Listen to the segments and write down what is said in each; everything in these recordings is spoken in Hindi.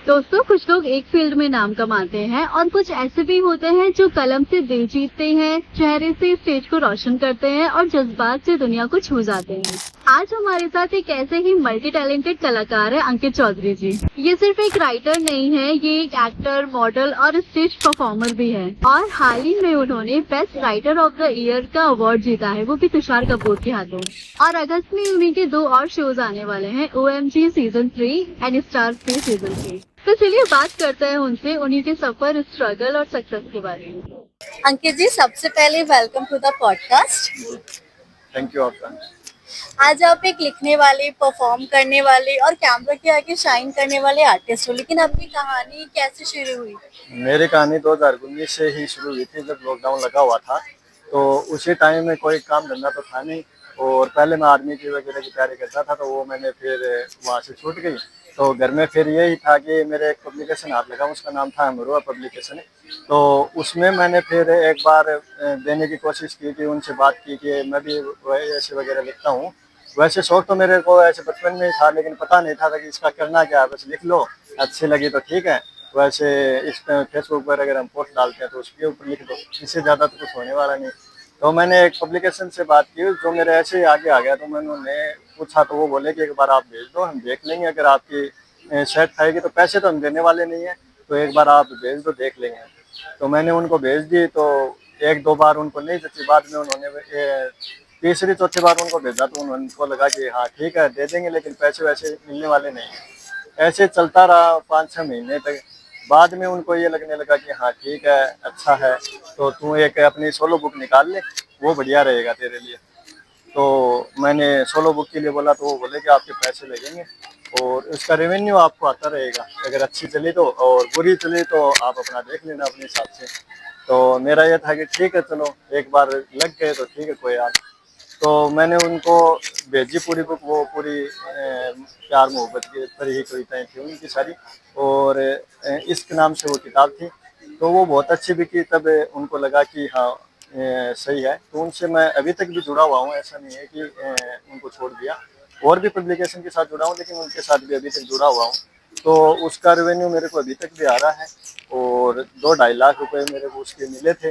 दोस्तों, कुछ लोग एक फील्ड में नाम कमाते हैं और कुछ ऐसे भी होते हैं जो कलम से दिल जीतते हैं, चेहरे से स्टेज को रोशन करते हैं और जज्बात से दुनिया को छू जाते हैं। आज हमारे साथ एक ऐसे ही मल्टी टैलेंटेड कलाकार है अंकित चौधरी जी। ये सिर्फ एक राइटर नहीं है, ये एक एक्टर, मॉडल और स्टेज परफॉर्मर भी है। और हाल ही में उन्होंने best writer of the year का अवार्ड जीता है, वो भी तुषार कपूर के हाथों। और अगस्त में उन्हीं के 2 और शोज आने वाले हैं, OMG season 3 and star 3 season 3। तो चलिए बात करते हैं उनसे उन्हीं के सफर, स्ट्रगल और सक्सेस के बारे में। अंकित जी, सबसे पहले welcome to the podcast. Thank you आपका। आज आप एक लिखने वाले, परफॉर्म करने वाले और कैमरा के आगे शाइन करने वाले आर्टिस्ट हो, लेकिन आपकी कहानी कैसे शुरू हुई? मेरी कहानी 2019 से ही शुरू हुई थी, जब लॉकडाउन लगा हुआ था। तो उसी टाइम में कोई काम धंधा तो था नहीं, और पहले मैं आर्मी की वगैरह की तैयारी करता था, तो वो मैंने फिर वहाँ से छूट गई। तो घर में फिर यही था कि मेरे एक पब्लिकेशन हाथ लगा, उसका नाम था अमरुआ पब्लिकेशन। तो उसमें मैंने फिर एक बार देने की कोशिश की कि उनसे बात की कि मैं भी ऐसे वगैरह लिखता हूँ। वैसे शौक तो मेरे को ऐसे बचपन में ही था, लेकिन पता नहीं था कि इसका करना क्या है। बस लिख लो, अच्छी लगी तो ठीक है। वैसे इस पे फेसबुक पर अगर हम पोस्ट डालते हैं तो उसके ऊपर लिख दो, इससे ज़्यादा तो कुछ होने वाला नहीं। तो मैंने एक पब्लिकेशन से बात की, जो मेरे ऐसे ही आगे आ गया। तो मैंने उन्हें पूछा, तो वो बोले कि एक बार आप भेज दो, हम देख लेंगे। अगर आपकी सेट खाएगी तो पैसे तो हम देने वाले नहीं है, तो एक बार आप भेज दो, देख लेंगे। तो मैंने उनको भेज दी। तो एक दो बार उनको नहीं जची, बाद में उन्होंने तीसरी चौथी बार उनको भेजा, तो उनको लगा कि हाँ ठीक है, दे देंगे, लेकिन पैसे वैसे मिलने वाले नहीं हैं। ऐसे चलता रहा 5-6 महीने तक। बाद में उनको ये लगने लगा कि हाँ ठीक है, अच्छा है, तो तू एक अपनी सोलो बुक निकाल ले, वो बढ़िया रहेगा तेरे लिए। तो मैंने सोलो बुक के लिए बोला, तो वो बोले कि आपके पैसे लगेंगे और उसका रेवेन्यू आपको आता रहेगा, अगर अच्छी चली तो, और बुरी चली तो आप अपना देख लेना अपने हिसाब से। तो मेरा ये था कि ठीक है, चलो एक बार लग गए तो ठीक है, कोई यार। तो मैंने उनको भेजी पूरी बुक, वो पूरी प्यार मोहब्बत के पर ही कविताएं थी उनकी सारी। और इश्क नाम से वो किताब थी। तो वो बहुत अच्छी बिकी, तब उनको लगा कि हाँ सही है। तो उनसे मैं अभी तक भी जुड़ा हुआ हूँ, ऐसा नहीं है कि उनको छोड़ दिया। और भी पब्लिकेशन के साथ जुड़ा हूँ, लेकिन उनके साथ भी अभी तक जुड़ा हुआ हूँ। तो उसका रेवेन्यू मेरे को अभी तक भी आ रहा है, और 2-2.5 लाख रुपए मेरे को उसके मिले थे।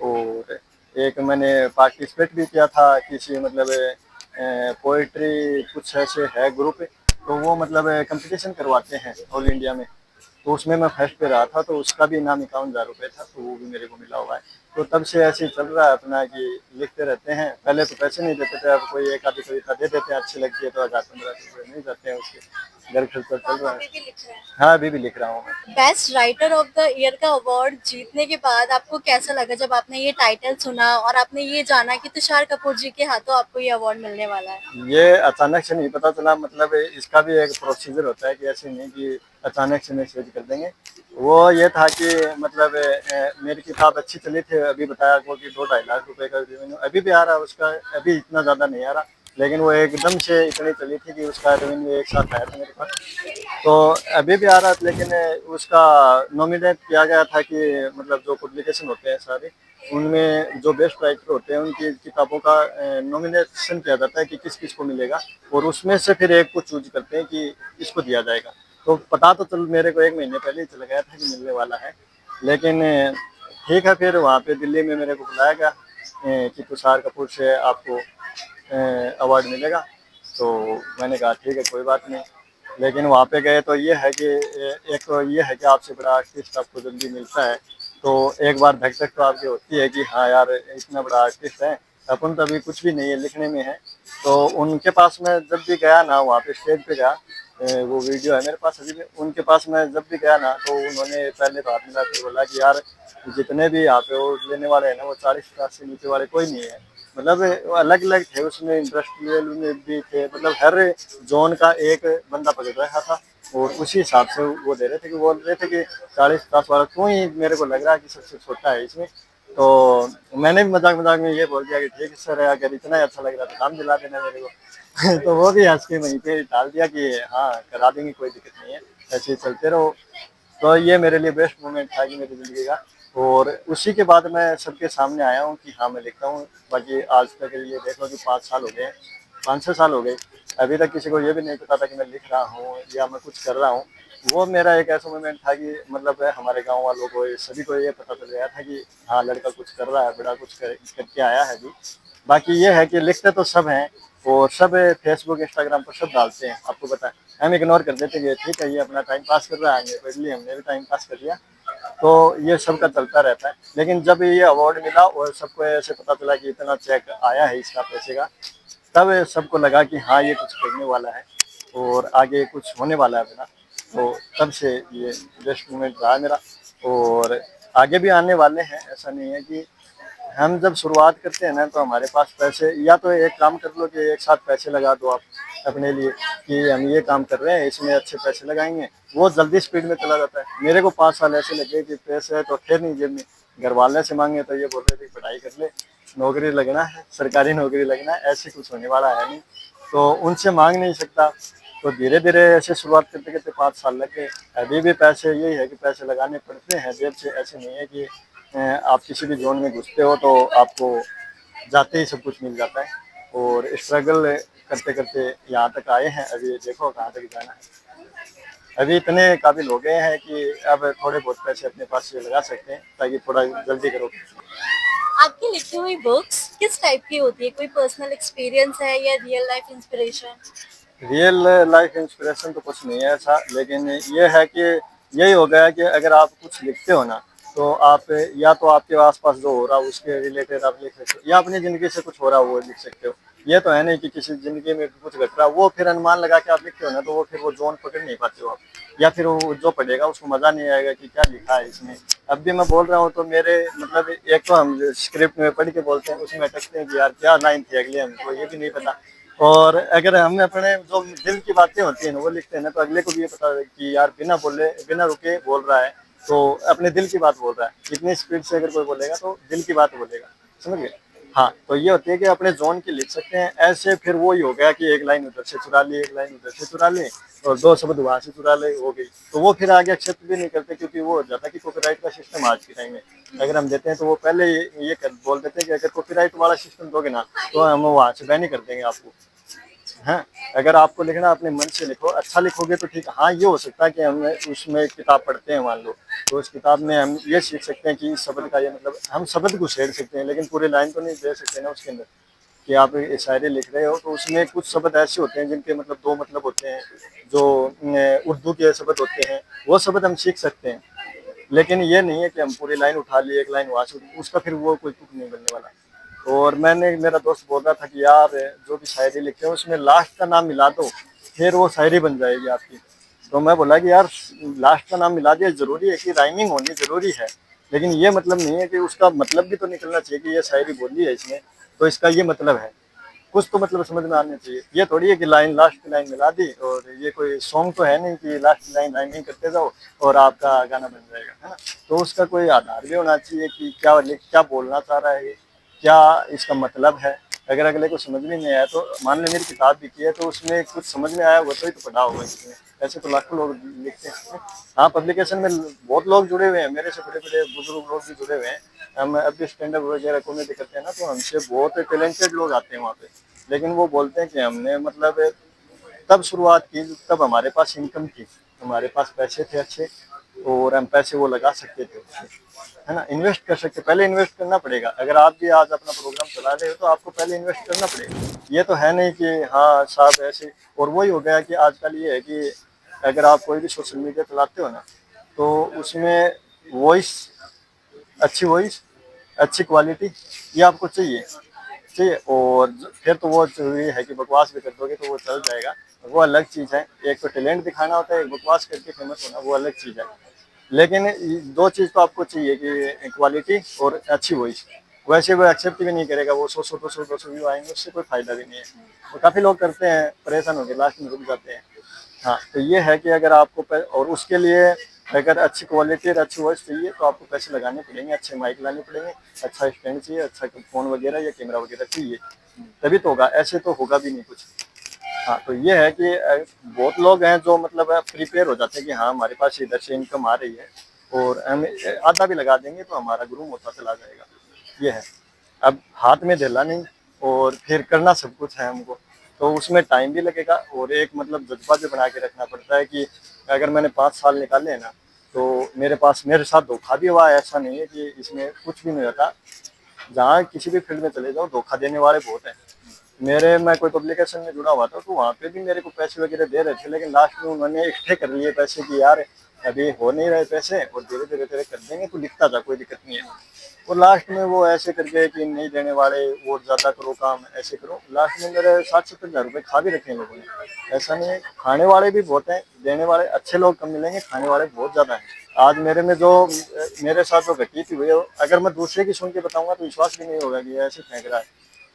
और एक मैंने पार्टिसिपेट भी किया था किसी, मतलब पोइट्री कुछ ऐसे है ग्रुप, तो वो मतलब कंपटीशन करवाते हैं ऑल इंडिया में। तो उसमें मैं फर्स्ट पे रहा था, तो उसका भी इनाम 51,000 रुपये था, तो वो भी मेरे को मिला हुआ है। तो तब से ऐसे ही चल रहा है अपना कि लिखते रहते हैं। पहले तो पैसे नहीं देते थे, अब कोई एक आधी कविता दे देते हैं, अच्छी लगती है तो 1000-1500 नहीं जाते हैं उसके, घर खर्चा चल रहा है। हाँ, अभी भी लिख रहा हूँ मैं। Best writer of the year का अवार्ड जीतने के बाद आपको कैसा लगा जब आपने ये टाइटल सुना और आपने ये जाना कि तुषार कपूर जी के हाथों आपको ये अवार्ड मिलने वाला है? ये अचानक से नहीं पता चला, मतलब इसका भी एक प्रोसीजर होता है, कि ऐसे नहीं कि अचानक से मैसेज कर देंगे। वो ये था कि मतलब मेरी किताब अच्छी चली थी, अभी बताया आपको कि 2-2.5 लाख रुपए का रेवेन्यू अभी भी आ रहा है उसका। अभी इतना ज़्यादा नहीं आ रहा, लेकिन वो एकदम से इतनी चली थी कि उसका रेवेन्यू एक साथ आया था मेरे पास। तो अभी भी आ रहा था, लेकिन उसका नॉमिनेट किया गया था कि मतलब जो पब्लिकेशन होते हैं सारे, उनमें जो बेस्ट राइटर होते हैं उनकी किताबों का नॉमिनेशन किया जाता है कि किस किस को मिलेगा, और उसमें से फिर एक को चूज करते हैं कि इसको दिया जाएगा। तो पता तो चल मेरे को 1 महीने पहले ही चल गया था कि मिलने वाला है। लेकिन ठीक है, फिर वहाँ पे दिल्ली में मेरे को बुलाया गया कि तुषार कपूर से आपको अवार्ड मिलेगा। तो मैंने कहा ठीक है, कोई बात नहीं। लेकिन वहाँ पे गए तो ये है कि एक तो ये है कि आपसे बड़ा आर्टिस्ट आपको जल्दी मिलता है, तो एक बार धक धक तो आपकी होती है कि हाँ यार, इतना बड़ा आर्टिस्ट है, अपन तो अभी कुछ भी नहीं है, लिखने में है। तो उनके पास मैं जब भी गया ना, वहाँ पे स्टेज पे गया, वो वीडियो है मेरे पास अभी भी। उनके पास मैं जब भी गया ना, तो उन्होंने पहले तो हाथ मिला के बोला कि यार, जितने भी यहाँ पे वो लेने वाले हैं ना, वो 40-50 से नीचे वाले कोई नहीं है। मतलब अलग अलग थे उसमें, इंडस्ट्रियल में भी थे, मतलब हर जोन का एक बंदा पकड़ रखा था, और उसी हिसाब से वो दे रहे थे। कि बोल रहे थे कि 40-50 वाला तू ही मेरे को लग रहा है कि सबसे छोटा है इसमें। तो मैंने भी मजाक मजाक में ये बोल दिया कि ठीक है सर, अगर इतना ही अच्छा लग रहा तो काम दिला देना मेरे को। तो वो भी हंस के वहीं पे डाल दिया कि हाँ, करा देंगे, कोई दिक्कत नहीं है, ऐसे ही चलते रहो। तो ये मेरे लिए बेस्ट मोमेंट था कि मेरी ज़िंदगी का। और उसी के बाद मैं सबके सामने आया हूँ कि हाँ, मैं लिखता हूँ। बाकी आज तक ये देख लो कि 5 साल हो गए हैं, 5-6 साल हो गए, अभी तक किसी को ये भी नहीं पता था कि मैं लिख रहा हूँ या मैं कुछ कर रहा हूँ। वो मेरा एक ऐसा मोमेंट था कि मतलब हमारे गांव वालों को सभी को ये पता चल गया था कि हाँ लड़का कुछ कर रहा है, बड़ा कुछ करके आया है अभी। बाकी ये है कि लिखते तो सब हैं और सब फेसबुक इंस्टाग्राम पर सब डालते हैं, आपको पता है। हम इग्नोर कर देते हैं कि ठीक है ये अपना टाइम पास कर रहा है, हमने पढ़ लिया, हमने भी टाइम पास कर लिया। तो ये सबका चलता रहता है। लेकिन जब ये अवार्ड मिला और सबको ऐसे पता चला कि इतना चेक आया है इसका पैसे का, तब सबको लगा कि हाँ ये कुछ करने वाला है और आगे कुछ होने वाला है मेरा। तो तब से ये बेस्ट मोमेंट रहा मेरा और आगे भी आने वाले हैं। ऐसा नहीं है कि हम जब शुरुआत करते हैं ना तो हमारे पास पैसे, या तो एक काम कर लो कि एक साथ पैसे लगा दो आप अपने लिए कि हम ये काम कर रहे हैं इसमें अच्छे पैसे लगाएंगे, वो जल्दी स्पीड में चला जाता है। मेरे को 5 साल ऐसे लगे कि पैसे तो थे नहीं जेब में, घर वाले से मांगे तो ये बोल रहे थे पढ़ाई कर ले, नौकरी लगना है, सरकारी नौकरी लगना है, ऐसे कुछ होने वाला है नहीं, तो उनसे मांग नहीं सकता। तो धीरे धीरे ऐसे शुरुआत करते करते 5 साल लग गए। अभी भी पैसे यही है कि पैसे लगाने पड़ते हैं जेब से। ऐसे नहीं है कि आप किसी भी जोन में घुसते हो तो आपको जाते ही सब कुछ मिल जाता है। और स्ट्रगल करते करते यहाँ तक आए हैं, अभी देखो कहाँ तक जाना है। अभी इतने काबिल हो गए हैं कि अब थोड़े बहुत पैसे अपने पास से लगा सकते हैं ताकि थोड़ा जल्दी करो। आपकी लिखी हुई बुक्स किस टाइप की होती है? कोई पर्सनल एक्सपीरियंस है या real life inspiration? Real life inspiration तो कुछ नहीं है ऐसा, लेकिन ये है कि यही हो गया कि अगर आप कुछ लिखते हो ना तो आप या तो आपके आसपास जो हो रहा है उसके रिलेटेड आप लिख सकते हो, या अपनी ज़िंदगी से कुछ हो रहा है वो लिख सकते हो। ये तो है नहीं कि किसी ज़िंदगी में कुछ घट रहा है वो फिर अनुमान लगा के आप लिखते हो ना तो वो फिर वो जोन पकड़ नहीं पाते हो आप, या फिर वो जो पढ़ेगा उसको मज़ा नहीं आएगा कि क्या लिखा है इसमें। अब भी मैं बोल रहा हूँ तो मेरे मतलब एक तो हम स्क्रिप्ट में पढ़ के बोलते हैं उसमें अटकते हैं कि यार क्या लाइन थी अगले, हमको ये भी नहीं पता। और अगर हम अपने जो दिल की बातें होती हैं ना वो लिखते हैं ना तो अगले को भी ये पता है कि यार बिना बोले बिना रुके बोल रहा है, तो अपने दिल की बात बोल रहा है। इतनी स्पीड से अगर कोई बोलेगा तो दिल की बात बोलेगा, समझ गए। हाँ तो ये होती है कि अपने जोन की लिख सकते हैं ऐसे, फिर वो ही हो गया कि एक लाइन उधर से चुरा ली, एक लाइन उधर से चुरा ली और 2 शब्द वहां से चुरा ले, हो गई। तो वो फिर आगे एक्सेप्ट भी नहीं करते क्योंकि वो हो जाता है कि कॉपीराइट का सिस्टम आज के टाइम में अगर हम देते हैं तो वो पहले ये बोल देते हैं कि अगर कॉपीराइट वाला सिस्टम दोगे ना तो हम वहां से बैन ही कर देंगे आपको। हाँ, अगर आपको लिखना अपने मन से लिखो, अच्छा लिखोगे तो ठीक। हाँ ये हो सकता है कि हम उसमें किताब पढ़ते हैं मान लो, तो उस किताब में हम ये सीख सकते हैं कि इस शब्द का ये मतलब, हम शब्द को छेड़ सकते हैं लेकिन पूरी लाइन तो नहीं दे सकते ना उसके अंदर। कि आप शायरी लिख रहे हो तो उसमें कुछ शब्द ऐसे होते हैं जिनके मतलब 2 मतलब होते हैं, जो उर्दू के शब्द होते हैं वो शब्द हम सीख सकते हैं। लेकिन ये नहीं है कि हम पूरी लाइन उठा लिए, एक लाइन वहाँ से, उसका फिर वो कोई तुक नहीं बनने वाला। और मैंने, मेरा दोस्त बोल रहा था कि यार जो भी शायरी लिखते हैं उसमें लास्ट का नाम मिला दो, फिर वो शायरी बन जाएगी आपकी। तो मैं बोला कि यार लास्ट का नाम मिला दिया, जरूरी है कि राइमिंग होनी जरूरी है, लेकिन ये मतलब नहीं है कि उसका मतलब भी तो निकलना चाहिए कि ये शायरी बोली है इसने तो इसका ये मतलब है। कुछ तो मतलब समझ में आना चाहिए। ये थोड़ी है कि लाइन लास्ट की लाइन मिला दी, और ये कोई सॉन्ग तो है नहीं कि लास्ट की लाइन राइमिंग करते जाओ और आपका गाना बन जाएगा, है ना। तो उसका कोई आधार भी होना चाहिए कि क्या बोलना चाह रहा है, क्या इसका मतलब है। अगर अगले को समझ में नहीं आया तो मान लो मेरी किताब लिखी है तो उसमें कुछ समझ में आया होगा तो ही तो पढ़ा होगा इसमें। ऐसे तो लाखों लोग लिखते हैं। हाँ पब्लिकेशन में बहुत लोग जुड़े हुए हैं, मेरे से बड़े बड़े बुजुर्ग लोग भी जुड़े हुए हैं। हम अभी स्टैंड अप वगैरह कॉमेडी करते हैं ना तो हमसे बहुत टैलेंटेड लोग आते हैं वहाँ पे, लेकिन वो बोलते हैं कि हमने मतलब तब शुरुआत की तब हमारे पास इनकम थी, हमारे पास पैसे थे अच्छे और हम पैसे वो लगा सकते थे उसमें, है ना, इन्वेस्ट कर सकते। पहले इन्वेस्ट करना पड़ेगा। अगर आप भी आज अपना प्रोग्राम चला रहे हो तो आपको पहले इन्वेस्ट करना पड़ेगा। ये तो है नहीं कि हाँ साहब ऐसे। और वही हो गया कि आजकल ये है कि अगर आप कोई भी सोशल मीडिया चलाते हो ना तो उसमें वॉइस, अच्छी वॉइस, अच्छी क्वालिटी ये आपको चाहिए चाहिए। और फिर तो वो जरूरी है कि बकवास भी कर दोगे तो वो चल जाएगा, वो अलग चीज़ है। एक तो टैलेंट दिखाना होता है, एक बकवास करके फेमस होना वो अलग चीज़ है। लेकिन 2 चीज़ तो आपको चाहिए कि क्वालिटी और अच्छी वॉइस। वैसे वो एक्सेप्ट भी नहीं करेगा, वो 100 200 व्यू आएंगे उससे कोई फायदा भी नहीं है। तो काफ़ी लोग करते हैं, परेशान होकर लास्ट में रुक जाते हैं। हाँ तो ये है कि अगर आपको और उसके लिए अगर अच्छी क्वालिटी और अच्छी वॉइस चाहिए तो आपको पैसे लगाने पड़ेंगे, अच्छे माइक लाने पड़ेंगे, अच्छा स्टैंड चाहिए, अच्छा फ़ोन वगैरह या कैमरा वगैरह चाहिए, तभी तो होगा, ऐसे तो होगा भी नहीं कुछ। हाँ तो ये है कि बहुत लोग हैं जो मतलब प्रिपेयर हो जाते हैं कि हाँ हमारे पास इधर से इनकम आ रही है और हम आधा भी लगा देंगे तो हमारा ग्रूम होता चला जाएगा। ये है, अब हाथ में ढेला नहीं और फिर करना सब कुछ है हमको। तो उसमें टाइम भी लगेगा और एक मतलब जज्बा भी बना के रखना पड़ता है कि अगर मैंने 5 साल निकाले हैं ना, तो मेरे साथ धोखा भी हुआ है, ऐसा नहीं है कि इसमें कुछ भी नहीं होता। जहाँ किसी भी फील्ड में चले जाओ, धोखा देने वाले बहुत हैं। मैं कोई पब्लिकेशन में जुड़ा हुआ था, तो वहाँ पे भी मेरे को पैसे वगैरह दे रहे थे, लेकिन लास्ट में उन्होंने इकट्ठे कर लिए पैसे कि यार अभी हो नहीं रहे पैसे और धीरे धीरे धीरे कर देंगे, तो लिखता था कोई दिक्कत नहीं है। और लास्ट में वो ऐसे कर गए कि नहीं देने वाले, और ज़्यादा करो काम, ऐसे करो। लास्ट में मेरे 60-70 हज़ार रुपये खा भी रखे हैं लोगों ने। ऐसा नहीं है, खाने वाले भी बहुत हैं, देने वाले अच्छे लोग कम मिलेंगे, खाने वाले बहुत ज़्यादा हैं। आज मेरे साथ जो घटी थी, वो अगर मैं दूसरे की सुन के बताऊंगा तो विश्वास भी नहीं होगा कि ये ऐसे फेंक रहा है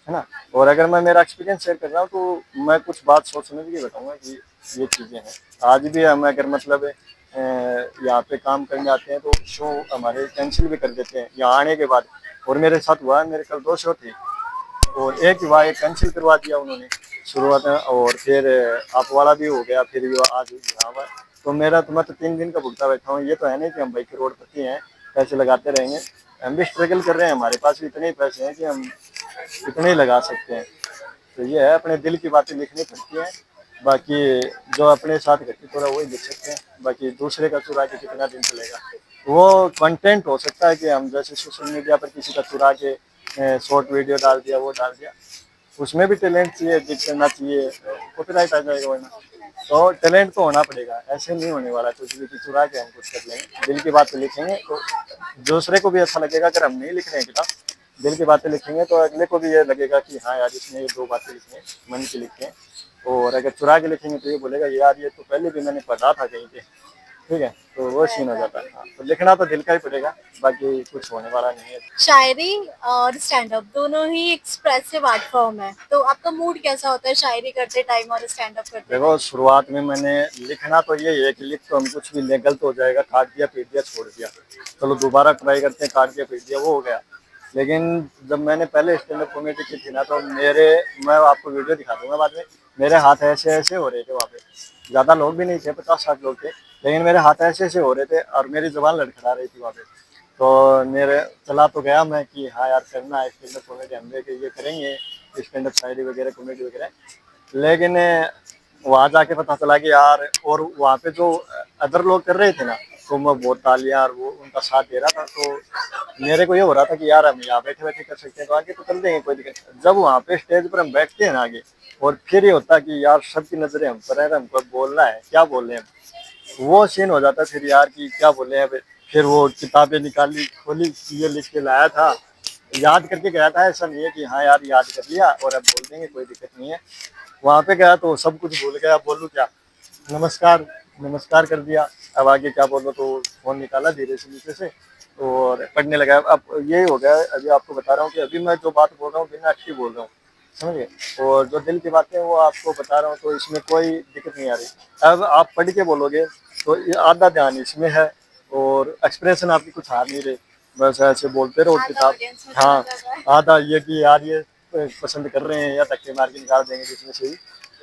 ना। और अगर मैं मेरा एक्सपीरियंस शेयर कर रहा हूँ, तो मैं कुछ बात सोच समझ के बताऊंगा कि ये चीज़ें हैं। आज भी हम अगर मतलब यहाँ पे काम करने आते हैं, तो शो हमारे कैंसिल भी कर देते हैं यहाँ आने के बाद। और मेरे साथ हुआ है, मेरे कल 2 शो थे और एक हुआ, एक कैंसिल करवा दिया उन्होंने शुरुआत में, और फिर आप वाला भी हो गया, फिर ये आज यहाँ हुआ। तो मैं तो 3 दिन का भुगता बैठा हूँ। ये तो है नहीं कि हम भाई करोड़पति हैं, पैसे लगाते रहेंगे। हम भी स्ट्रगल कर रहे हैं, हमारे पास भी इतने ही पैसे हैं कि हम इतने ही लगा सकते हैं। तो ये है, अपने दिल की बातें लिखनी पड़ती हैं। बाकी जो अपने साथ घटी थोड़ा वही लिख सकते हैं, बाकी दूसरे का चुरा के कितना दिन चलेगा। वो कंटेंट हो सकता है कि हम जैसे सोशल मीडिया पर किसी का चुरा के शॉर्ट वीडियो डाल दिया, वो डाल दिया, उसमें भी टैलेंट चाहिए, एडिट करना चाहिए, कॉपीराइट आ जाएगा वरना। तो टैलेंट तो होना पड़ेगा, ऐसे नहीं होने वाला कुछ भी कि चुरा के हम कुछ कर लेंगे। दिल की बात लिखेंगे तो दूसरे को भी अच्छा लगेगा। अगर हम नहीं लिख रहे हैं किताब, दिल की बातें लिखेंगे, तो अगले को भी ये लगेगा कि हाँ यार, इसने ये 2 बातें लिखी हैं, मन की लिखी हैं। और अगर चुरा के लिखेंगे तो ये बोलेगा यार ये तो पहले भी मैंने पढ़ा था कहीं पे। ठीक है, तो वो सीन हो जाता है। हाँ, तो लिखना तो दिल का ही पड़ेगा, बाकी कुछ होने वाला नहीं है। शायरी और स्टैंड अप दोनों ही एक्सप्रेसिव आर्ट फॉर्म है, तो आपका मूड कैसा होता है शायरी करते टाइम और स्टैंड अप करते टाइम? देखो, शुरुआत में मैंने लिखना तो ये है कि लिख तो हम कुछ भी ले, गलत हो जाएगा, काट दिया पीट दिया छोड़ दिया, चलो दोबारा ट्राई करते हैं, काट दिया पीट दिया वो हो गया। लेकिन जब मैंने पहले स्टैंड अप कॉमेडी की थी ना, तो मैं आपको वीडियो दिखा दूंगा बाद में, मेरे हाथ ऐसे ऐसे हो रहे थे वहाँ पे। ज़्यादा लोग भी नहीं थे, 50-60 लोग थे, लेकिन मेरे हाथ ऐसे ऐसे हो रहे थे और मेरी जुबान लड़खड़ा रही थी वहाँ पे। तो मेरे चला तो गया मैं कि हाँ यार करना है स्टैंड अप कॉमेडी, हम के ये करेंगे स्टैंड अप शायरी वगैरह कॉमेडी वगैरह। लेकिन वहाँ जाके पता चला कि यार, और वहाँ पे जो अदर लोग कर रहे थे ना, तो मैं बहुत तालियां और वो उनका साथ दे रहा था। तो मेरे को ये हो रहा था कि यार हम यहाँ बैठे बैठे कर सकते हैं, तो आगे तो कर देंगे, कोई दिक्कत नहीं। जब वहाँ पे स्टेज पर हम बैठते हैं ना आगे, और फिर ये होता कि यार सबकी नजरें हम पर है, हमको बोलना है, क्या बोल रहे हैं, वो सीन हो जाता फिर यार कि क्या बोले हैं। फिर वो किताबें निकाली, खोली, ये लिख के लाया था, याद करके गया था। ऐसा नहीं है कि हाँ यार याद कर लिया और अब बोल देंगे, कोई दिक्कत नहीं है। वहाँ पे गया तो सब कुछ भूल गया, बोलूँ क्या, नमस्कार नमस्कार कर दिया, अब आगे क्या बोलो। तो फोन निकाला धीरे से नीचे से और पढ़ने लगा। अब ये हो गया, अभी आपको बता रहा हूँ कि अभी मैं जो बात बोल रहा हूँ बिना अच्छी बोल रहा हूँ, समझिए। और जो दिल की बातें वो आपको बता रहा हूँ, तो इसमें कोई दिक्कत नहीं आ रही। अब आप पढ़ के बोलोगे तो ये आधा ध्यान इसमें है, और एक्सप्रेशन आपकी कुछ आ नहीं रहे, बस ऐसे बोलते रहो किताब। हाँ, आधा ये कि यार ये पसंद कर रहे हैं या धक्के मार के निकाल देंगे जिसमें से ही,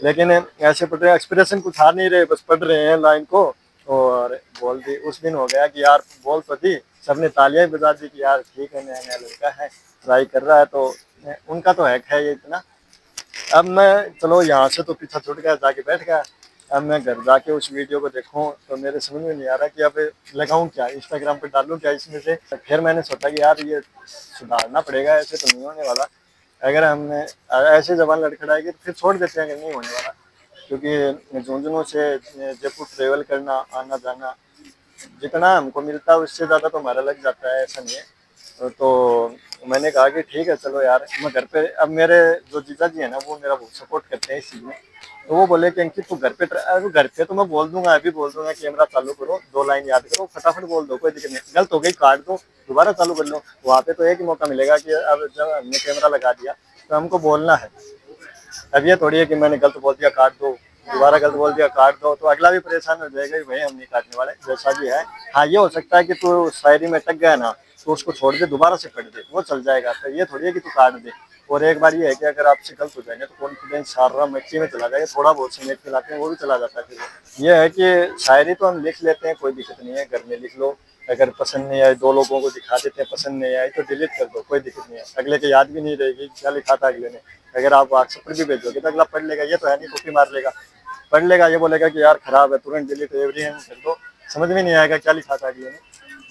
लेकिन ऐसे पढ़ रहे हैं, एक्सप्रेशन कुछ आ नहीं रहे, बस पढ़ रहे हैं लाइन को और बोल दी। उस दिन हो गया कि यार बोल तो दी, सबने तालियां बजा दी कि यार ठीक है, नया नया लड़का है, ट्राई कर रहा है, तो उनका तो हैक है ये इतना। अब मैं चलो यहाँ से तो पीछा छूट गया, जाके बैठ गया। अब मैं घर जाके उस वीडियो को देखूं तो मेरे समझ में नहीं आ रहा कि अब लगाऊं क्या, इंस्टाग्राम पे डालूं क्या इसमें से। फिर मैंने सोचा कि यार ये सुधारना पड़ेगा, ऐसे तो नहीं होने वाला। अगर हमने ऐसे जबान लड़खड़ाएगी तो फिर छोड़ देते हैं, अगर नहीं होने वाला। क्योंकि झुंझुनू से जयपुर ट्रेवल करना, आना जाना, जितना हमको मिलता है उससे ज़्यादा तो हमारा लग जाता है, ऐसा नहीं है। तो मैंने कहा कि ठीक है चलो यार, मैं घर पे, अब मेरे जो जीजा जी है ना, वो मेरा बहुत सपोर्ट करते हैं इस चीज़ में। तो वो बोले कि अंकित तू घर पे, अरे घर पे तो मैं बोल दूंगा, अभी बोल दूंगा कैमरा चालू करो, 2 लाइन याद करो, फटाफट बोल दो, कोई दिक्कत नहीं, गलत हो गई काट दो, दोबारा चालू कर लो। वहाँ पे तो एक ही मौका मिलेगा कि अब जब हमने कैमरा लगा दिया तो हमको बोलना है। अब ये थोड़ी है कि मैंने गलत बोल दिया काट दो, दोबारा गलत बोल दिया काट दो, तो अगला भी परेशान हो जाएगा कि भाई हम नहीं काटने वाले, जैसा भी है। हाँ, ये हो सकता है कि तू शायरी में टक गया ना, तो उसको छोड़ दे, दोबारा से पढ़ दे, वो चल जाएगा। तो ये थोड़ी है कि तू काट दे। और एक बार ये है कि अगर आपसे गलत हो जाएंगे तो कॉन्फिडेंस सारा मिट्टी में चला जाएगा, थोड़ा बहुत समेट के लाते हैं वो भी चला जाता है। फिर ये है कि शायरी तो हम लिख लेते हैं, कोई दिक्कत नहीं है, घर में लिख लो, अगर पसंद नहीं आए 2 लोगों को दिखा देते हैं, पसंद नहीं आए तो डिलीट कर दो, कोई दिक्कत नहीं है, अगले के याद भी नहीं रहेगी क्या लिखा था अगले ने। अगर आप व्हाट्सएप पर भी भेजोगे तो अगला पढ़ लेगा, ये तो है नहीं कॉपी मार लेगा, पढ़ लेगा, ये बोलेगा कि यार खराब है, तुरंत डिलीट एवरीवन कर दो, समझ में नहीं आएगा क्या लिखा था अगले ने।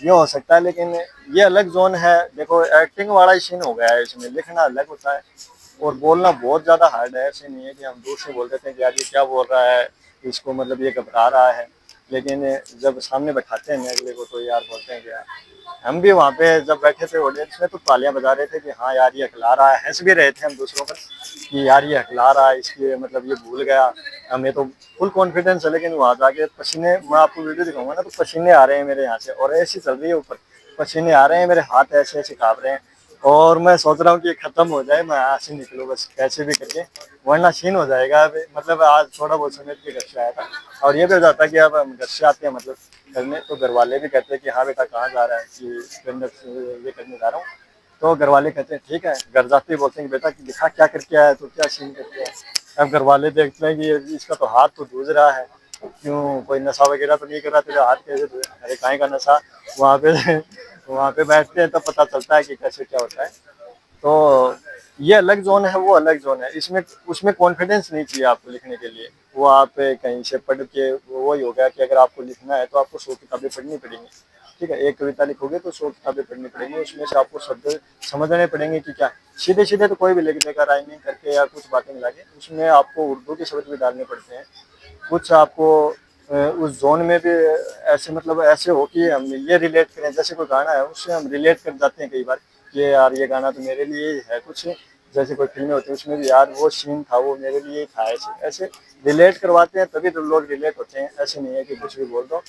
ये हो सकता है, लेकिन ये अलग जोन है। देखो एक्टिंग वाला ही सीन हो गया है, इसमें लिखना अलग होता है और बोलना बहुत ज़्यादा हार्ड है। ऐसे नहीं है कि हम दूर से बोल देते हैं कि यार ये क्या बोल रहा है, इसको मतलब ये घबरा रहा है, लेकिन जब सामने बैठाते हैं अगले को तो यार बोलते हैं कि यार, हम भी वहाँ पे जब बैठे थे ऑडियंस में तो तालियां बजा रहे थे कि हाँ यार ये हकला रहा है, हंस भी रहे थे हम दूसरों पर कि यार ये हकला रहा है, इसकी मतलब ये भूल गया। हमें तो फुल कॉन्फिडेंस है, लेकिन वहाँ जाके पसीने, मैं आपको वीडियो दिखाऊंगा ना तो पसीने आ रहे हैं मेरे यहाँ से, और ऐसी चल रही है ऊपर, पसीने आ रहे हैं, मेरे हाथ ऐसे ऐसे काँप रहे हैं, और मैं सोच रहा हूँ कि खत्म हो जाए, मैं यहाँ से निकलूँ बस कैसे भी करके, वरना सीन हो जाएगा। अब मतलब आज थोड़ा बहुत समय के घर से आया था, और ये भी हो जाता है कि अब हम घर से आते हैं मतलब करने, तो घर वाले भी कहते हैं कि हाँ बेटा कहाँ जा रहा है, कि ये करने जा रहा हूँ, तो घर वाले कहते हैं ठीक है, घर जाते ही बोलते हैं कि बेटा कि दिखा क्या करके आया, तो क्या सीन करके आया। अब घर वाले देखते हैं कि इसका तो हाथ तो जूझ रहा है, क्यों कोई नशा वगैरह तो नहीं कर रहा, तेरे हाथ कैसे धोए, अरे काहे का नशा, वहाँ पे वहाँ पे बैठते हैं तब पता चलता है कि कैसे क्या होता है। तो ये अलग जोन है, वो अलग जोन है, इसमें उसमें कॉन्फिडेंस नहीं चाहिए आपको लिखने के लिए। वो आप कहीं से पढ़ के वही हो गया कि अगर आपको लिखना है तो आपको 100 किताबें पढ़नी पड़ेंगी, ठीक है, एक कविता लिखोगे तो 100 किताबें पढ़नी पड़ेंगी, उसमें से आपको शब्द समझने पड़ेंगे कि क्या, सीधे सीधे तो कोई भी लिख देगा राइमिंग करके या कुछ बातें मिला के, उसमें आपको उर्दू के शब्द भी डालने पड़ते हैं, कुछ आपको उस जोन में भी ऐसे मतलब ऐसे हो कि हम ये रिलेट करें, जैसे कोई गाना है उससे हम रिलेट कर जाते हैं कई बार, ये यार ये गाना तो मेरे लिए ही है कुछ, जैसे कोई फिल्में होती है उसमें भी यार वो सीन था वो मेरे लिए ही था, ऐसे ऐसे रिलेट करवाते हैं तभी तो लोग रिलेट होते हैं, ऐसे नहीं है कि कुछ भी बोल दो।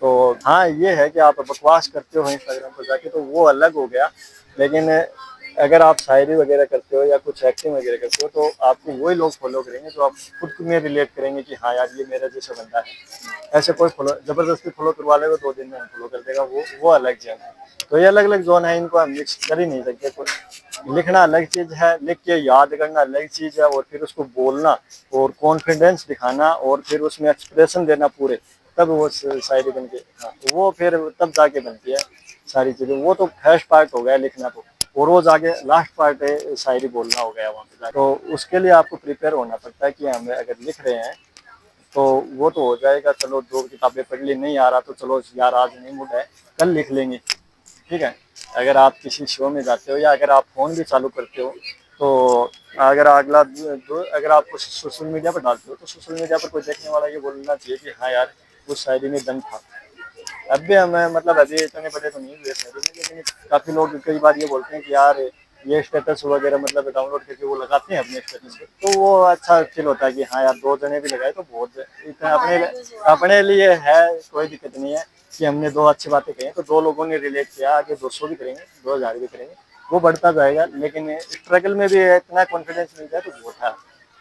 तो हाँ ये है कि आप बकवास करते हो इंस्टाग्राम पर जाके तो वो अलग हो गया, लेकिन अगर आप शायरी वगैरह करते हो या कुछ एक्टिंग वगैरह करते हो तो आपको वही लोग फॉलो करेंगे जो आप खुद में रिलेट करेंगे कि हाँ यार ये मेरा जैसा बंदा है। ऐसे कोई फॉलो जबरदस्ती फॉलो करवा लेगा 2 दिन में फॉलो कर देगा, वो अलग जोन है। तो ये अलग अलग जोन है, इनको हम मिक्स कर ही नहीं सकते। लिखना अलग चीज है, लिख के याद करना अलग चीज है, और फिर उसको बोलना और कॉन्फिडेंस दिखाना और फिर उसमें एक्सप्रेशन देना पूरे, तब वो शायरी बन के, हाँ वो फिर तब जाके बनती है सारी चीजें। वो तो फर्स्ट पार्ट हो गया लिखना, तो और वो जाके लास्ट पार्ट है शायरी बोलना हो गया वहाँ पे जाके। तो उसके लिए आपको प्रिपेयर होना पड़ता है कि हम अगर लिख रहे हैं तो वो तो हो जाएगा, चलो 2 किताबें पढ़ ली, नहीं आ रहा तो चलो यार आज नहीं मूड है कल लिख लेंगे, ठीक है। अगर आप किसी शो में जाते हो या अगर आप फोन भी चालू करते हो तो अगर अगर आप कुछ सोशल मीडिया पर डालते हो तो सोशल मीडिया पर कोई देखने वाला ये बोलना चाहिए कि हाँ यार उस शायरी में दम था। अब भी हमें मतलब अभी इतने बड़े तो नहीं हुए शायरी में, लेकिन काफ़ी लोग कई बार ये बोलते हैं कि यार ये स्टेटस वगैरह मतलब डाउनलोड करके वो लगाते हैं अपने स्टेटस पे, तो वो अच्छा फील होता है कि हाँ यार 2 जने भी लगाए तो बहुत इतना अपने लिए है, कोई दिक्कत नहीं है कि हमने 2 अच्छी बातें कही तो 2 लोगों ने रिलेट किया, आगे 200 भी करेंगे 2000 भी करेंगे, वो बढ़ता जाएगा। लेकिन स्ट्रगल में भी इतना कॉन्फिडेंस मिल जाए तो बहुत है।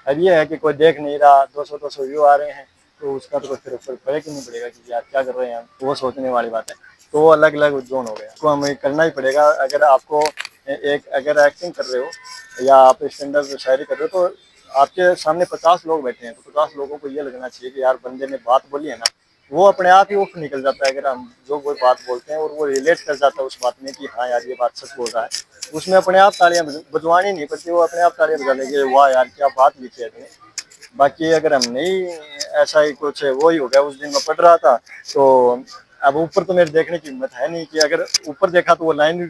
अब ये है कि कोई देख नहीं रहा, 200 व्यू आ रहे हैं तो उसका तो फिर फर्क पड़ेगा नहीं पड़ेगा कि यार क्या कर रहे हैं हम, वो सोचने वाली बात है। तो वो अलग अलग जोन हो गया, तो हमें करना ही पड़ेगा। अगर आपको एक अगर एक्टिंग कर रहे हो या आप स्टैंड अप शायरी कर रहे हो तो आपके सामने 50 लोग बैठे हैं, तो 50 लोगों को ये लगना चाहिए कि यार बंदे ने बात बोली है ना, वो अपने आप ही उठ निकल जाता है। अगर हम जो कोई बात बोलते हैं और वो रिलेट कर जाता है उस बात में कि हाँ यार ये बात सच बोल रहा है, उसमें अपने आप तालियां बजवानी नहीं पड़ती, वो अपने आप तालियां बजा लेंगे, वाह यार क्या बात लिखी है तुमने। बाकी अगर हम नहीं, ऐसा ही कुछ वो ही हो गया। उस दिन मैं पढ़ रहा था तो अब ऊपर तो मेरे देखने की हिम्मत है नहीं कि अगर ऊपर देखा तो वो लाइन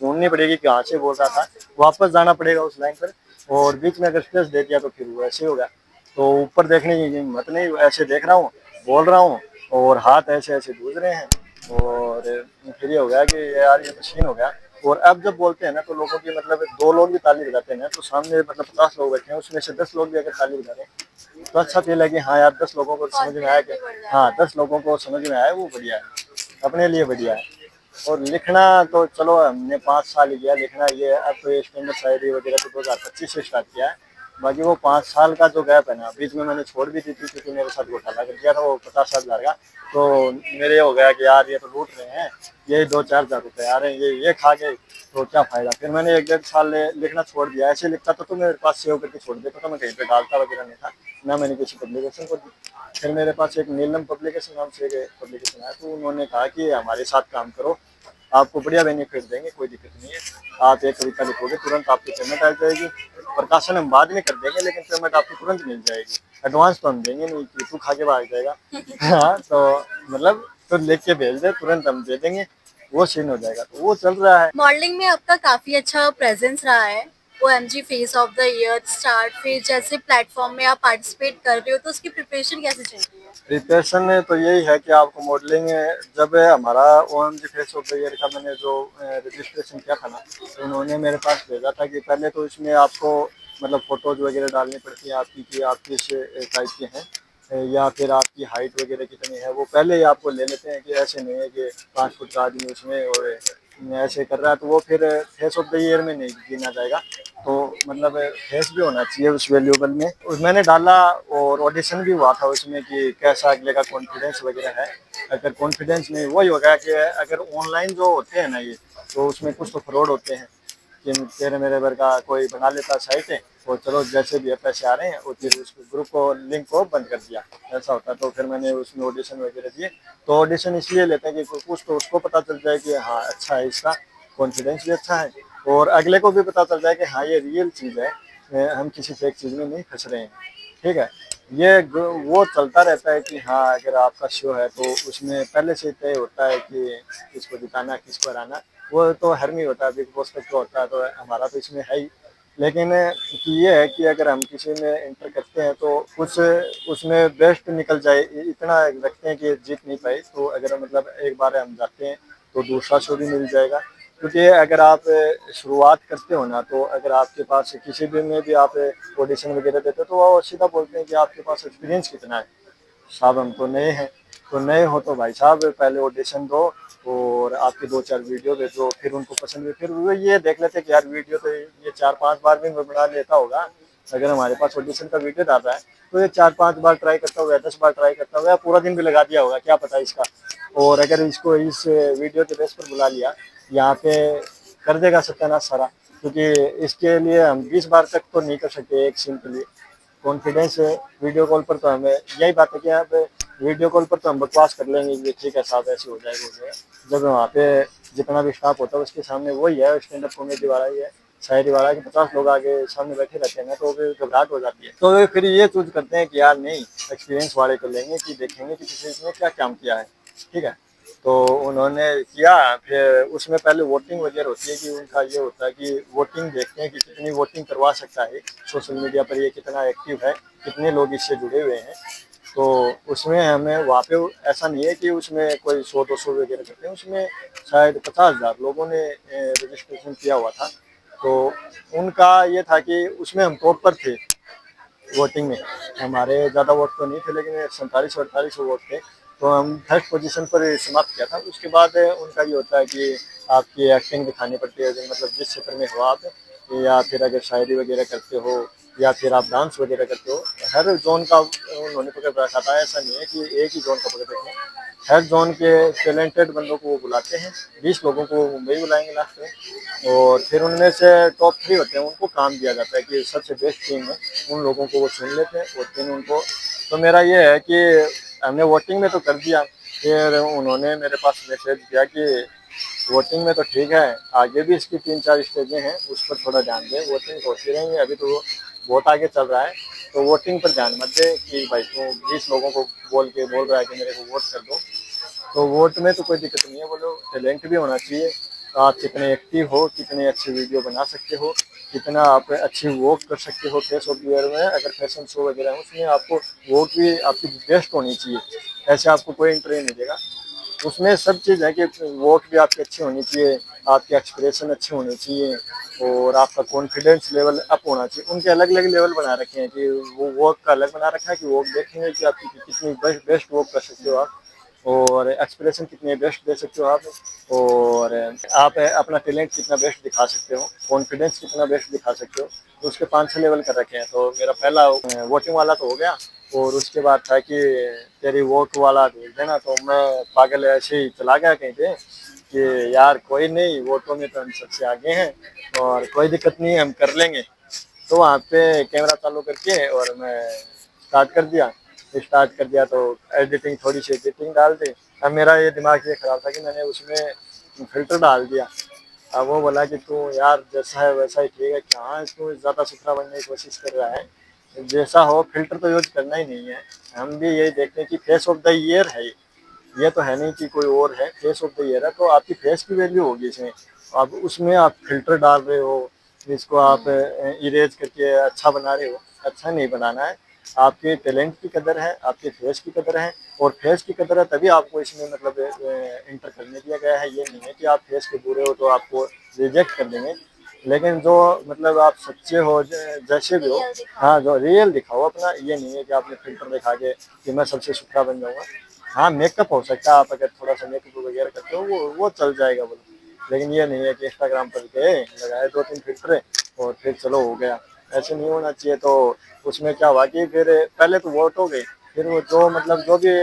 ढूंढनी पड़ेगी कहाँ से बोल रहा था, वापस जाना पड़ेगा उस लाइन पर, और बीच में अगर स्पेस दे दिया तो फिर वो ऐसे होगा। तो ऊपर देखने की हिम्मत नहीं, ऐसे देख रहा हूँ बोल रहा हूँ और हाथ ऐसे ऐसे गूंज रहे हैं, और फिर ये हो गया कि यार ये मशीन हो गया। और अब जब बोलते हैं ना तो लोगों की मतलब 2 लोग भी ताली बजाते हैं ना, तो सामने मतलब 50 लोग बैठे हैं उसमें से 10 लोग भी अगर ताली बजा रहे हैं तो अच्छा फील है कि हाँ यार 10 लोगों को समझ में आया कि हाँ 10 लोगों को समझ में आया, वो बढ़िया है, अपने लिए बढ़िया है। और लिखना तो चलो हमने 5 साल ही किया लिखना, ये अब तो ये स्टैंड अप शायरी वगैरह तो 2025 से स्टार्ट किया है। बाकी वो 5 साल का जो गैप है ना, बीच में मैंने छोड़ भी दी थी क्योंकि मेरे साथ घोटाला कर दिया था वो 50,000 का। तो मेरे हो गया कि यार ये तो लूट रहे हैं, ये 2-4 हज़ार रुपये आ रहे हैं, ये खा गए तो क्या फायदा। फिर मैंने 1-1.5 साल लिखना छोड़ दिया। ऐसे लिखता तो मेरे पास सेव करके छोड़ देता था, मैं कहीं पे डालता वगैरह नहीं था ना, मैंने किसी पब्लिकेशन को दी। फिर मेरे पास एक नीलम पब्लिकेशन नाम से एक पब्लिकेशन आया, तो उन्होंने कहा कि हमारे साथ काम करो, आपको बढ़िया बेनिफिट देंगे, कोई दिक्कत नहीं है, आप एक कविता लिखोगे तुरंत आपकी पेमेंट आ जाएगी प्रकाशन हम बाद में कर देंगे, लेकिन पेमेंट आपको तुरंत मिल जाएगी। एडवांस तो हम देंगे नहीं कि तू खा के भाग जाएगा। हाँ, तो मतलब तो लिख के भेज दे, तुरंत हम दे देंगे, वो सीन हो जाएगा। तो वो चल रहा है। मॉडलिंग में आपका काफी अच्छा प्रेजेंस रहा है। OMG face of the year, star face जैसे प्लेटफॉर्म में आप पार्टिसिपेट कर रहे हो, तो उसकी प्रिपरेशन कैसे चल रही है? प्रिपरेशन में तो यही है कि आपको मॉडलिंग, जब हमारा OMG face of the year का मैंने जो रजिस्ट्रेशन किया था ना, तो उन्होंने मेरे पास भेजा था कि पहले तो इसमें आपको मतलब फ़ोटोज़ वगैरह डालनी पड़ती है आपकी, कि आप किस टाइप के हैं, या फिर आपकी हाइट वगैरह कितनी है, वो पहले ही आपको ले लेते हैं। कि ऐसे नहीं है कि 5 फुट का आदमी उसमें और ऐसे कर रहा है, तो वो फिर फेस ऑफ द ईयर में नहीं गिना जाएगा। तो मतलब फेस भी होना चाहिए उस वैल्यूबल में। मैंने डाला और ऑडिशन भी हुआ था उसमें कि कैसा अगले का कॉन्फिडेंस वगैरह है। अगर कॉन्फिडेंस नहीं, वही होगा कि अगर ऑनलाइन जो होते हैं ना ये, तो उसमें कुछ तो फ्रॉड होते हैं कि तेरे मेरे भर का कोई बना लेता साइट है, और चलो जैसे भी पैसे आ रहे हैं, और फिर उस ग्रुप को लिंक को बंद कर दिया, ऐसा होता। तो फिर मैंने उसमें ऑडिशन वगैरह दिए। तो ऑडिशन इसलिए लेते हैं कि कुछ तो उसको पता चल जाए कि हाँ अच्छा है, इसका कॉन्फिडेंस भी अच्छा है, और अगले को भी पता चल जाए कि हाँ ये रियल चीज़ है, हम किसी फेक चीज़ में नहीं फंस रहे हैं। ठीक है, वो चलता रहता है कि हाँ अगर आपका शो है तो उसमें पहले से तय होता है कि किसको जिताना किसको हराना। वो तो हर में होता है, बिग बॉस तक तो होता है, तो हमारा तो इसमें है ही। लेकिन कि ये है कि अगर हम किसी में एंटर करते हैं तो कुछ उसमें बेस्ट निकल जाए, इतना रखते हैं कि जीत नहीं पाए, तो अगर मतलब एक बार हम जाते हैं तो दूसरा शो भी मिल जाएगा। क्योंकि अगर आप शुरुआत करते हो ना, तो अगर आपके पास किसी भी में भी आप ऑडिशन वगैरह देते हो, तो वो सीधा बोलते हैं कि आपके पास एक्सपीरियंस कितना है। साहब हम तो नए हैं। तो नए हो तो भाई साहब पहले ऑडिशन दो, और आपके 2-4 वीडियो भेजो, फिर उनको पसंद हुई, फिर वो ये देख लेते हैं कि यार वीडियो तो ये 4-5 बार भी बना लेता होगा। अगर हमारे पास ऑडिशन का वीडियो डाल रहा है, तो ये 4-5 बार ट्राई करता होगा, 10 बार ट्राई करता होगा, या पूरा दिन भी लगा दिया होगा, क्या पता इसका। और अगर इसको इस वीडियो के बेस पर बुला लिया, यहाँ पे कर देगा सत्यानाश सारा। क्योंकि इसके लिए हम 20 बार तक तो नहीं कर सकते एक सीन के लिए। कॉन्फिडेंस वीडियो कॉल पर तो हमें यही बात है कि आप वीडियो कॉल पर तो हम बकवास कर लेंगे कि ठीक है साहब ऐसे हो जाएगा, हो जाएगा। जब वहाँ पे जितना भी स्टाफ होता है उसके सामने वही है, स्टैंड अप कॉमेडी वाला ही है, शायरी वाला कि 50 लोग आगे सामने बैठे रहते हैं ना, तो फिर घबराहट हो जाती है। तो वे फिर ये चूज करते हैं कि यार नहीं, एक्सपीरियंस वाले को लेंगे कि देखेंगे कि किसी ने क्या काम किया है। ठीक है, तो उन्होंने किया। फिर उसमें पहले वोटिंग वगैरह होती है कि उनका ये होता है कि वोटिंग देखते हैं कि कितनी वोटिंग करवा सकता है, सोशल मीडिया पर ये कितना एक्टिव है, कितने लोग इससे जुड़े हुए हैं। तो उसमें हमें वहाँ पे ऐसा नहीं है कि उसमें कोई 100-200 वगैरह करते हैं, उसमें शायद 50,000 लोगों ने रजिस्ट्रेशन किया हुआ था। तो उनका ये था कि उसमें हम टॉप पर थे वोटिंग में। हमारे ज़्यादा वोट तो नहीं थे, लेकिन 47-48 वोट थे। तो हम फर्स्ट पोजीशन पर समाप्त किया था। उसके बाद उनका ये होता है कि आपकी एक्टिंग दिखानी पड़ती है, मतलब जिस क्षेत्र में हो आप, या फिर अगर शायरी वगैरह करते हो, या फिर आप डांस वगैरह करते हो, हर जोन का उन्होंने पकड़ रखा था। ऐसा नहीं है कि एक ही जोन का पकड़ रखे हैं, हर जोन के टैलेंटेड बंदों को वो बुलाते हैं। 20 लोगों को मुंबई बुलाएंगे लास्ट में, और फिर उनमें से टॉप 3 होते हैं, उनको काम दिया जाता है कि सबसे बेस्ट टीम है, उन लोगों को वो चुन लेते हैं और फिर उनको। तो मेरा ये है कि हमने वोटिंग में तो कर दिया, फिर उन्होंने मेरे पास मैसेज किया कि वोटिंग में तो ठीक है, आगे भी इसकी 3-4 स्टेजें हैं, उस पर थोड़ा ध्यान दें। वोटिंग तो होती रहेंगी, अभी तो बहुत आगे चल रहा है, तो वोटिंग पर ध्यान मत दे कि भाई तू 20 लोगों को बोल रहा है कि मेरे को वोट कर दो। तो वोट में तो कोई दिक्कत नहीं है, बोलो टैलेंट भी होना चाहिए। आप कितने एक्टिव हो, कितने अच्छे वीडियो बना सकते हो, कितना आप अच्छी वॉक कर सकते हो फेस ऑफ ईयर में। अगर फैशन शो वगैरह है उसमें आपको वॉक भी आपकी बेस्ट होनी चाहिए, ऐसे आपको कोई इंटरव्यू नहीं देगा। उसमें सब चीज़ है कि वॉक भी आपकी अच्छी होनी चाहिए, आपके एक्सप्रेशन अच्छे होने चाहिए, और आपका कॉन्फिडेंस लेवल अप होना चाहिए। उनके अलग अलग लेवल बना रखे हैं कि वो वॉक का अलग बना रखा है कि वॉक देखेंगे कि आपकी कितनी बेस्ट वॉक कर सकते हो आप, और एक्सप्रेशन कितने बेस्ट दे सकते हो आप, और आप अपना टैलेंट कितना बेस्ट दिखा सकते हो, कॉन्फिडेंस कितना बेस्ट दिखा सकते हो। तो उसके 5-6 लेवल कर रखे हैं। तो मेरा पहला वोटिंग वाला तो हो गया, और उसके बाद था कि तेरी वोट वाला भेज देना। तो मैं पागल ऐसे ही चला गया कहीं पे कि यार कोई नहीं, वोटों में तो हम सबसे आगे हैं और कोई दिक्कत नहीं है, हम कर लेंगे। तो वहाँ पे कैमरा चालू करके और मैं स्टार्ट कर दिया। तो एडिटिंग, थोड़ी सी एडिटिंग डाल दी। अब मेरा ये दिमाग ये खराब था कि मैंने उसमें फ़िल्टर डाल दिया। अब वो बोला कि तू यार जैसा है वैसा ही ठीक है, क्या तू ज़्यादा सुथरा बनने की कोशिश कर रहा है, जैसा हो फिल्टर तो यूज करना ही नहीं है। हम भी यही देखते हैं कि फेस ऑफ द ईयर है ये तो है नहीं कि कोई और है, फेस ऑफ द ईयर है तो आपकी फेस की वैल्यू होगी इसमें। अब उसमें आप फिल्टर डाल रहे हो, जिसको आप इरेज करके अच्छा बना रहे हो, अच्छा नहीं बनाना है। आपके टैलेंट की कदर है, आपके फेस की कदर है, और फेस की कदर है तभी आपको इसमें मतलब इंटर करने दिया गया है। ये नहीं है कि आप फेस के बुरे हो तो आपको रिजेक्ट कर देंगे। लेकिन जो मतलब आप सच्चे हो जैसे भी हो, रियल दिखाओ। हाँ जो रियल दिखाओ अपना, ये नहीं है कि आपने फिल्टर दिखा के कि मैं सबसे सुथरा बन जाऊंगा। हाँ मेकअप हो सकता है, आप अगर थोड़ा सा मेकअप वगैरह करते हो वो चल जाएगा बोलो, लेकिन ये नहीं है कि इंस्टाग्राम पर गए लगाए 2-3 फिल्टर और फिर चलो हो गया, ऐसे नहीं होना चाहिए। तो उसमें क्या हुआ कि फिर पहले तो वोट हो गए, फिर वो जो मतलब जो भी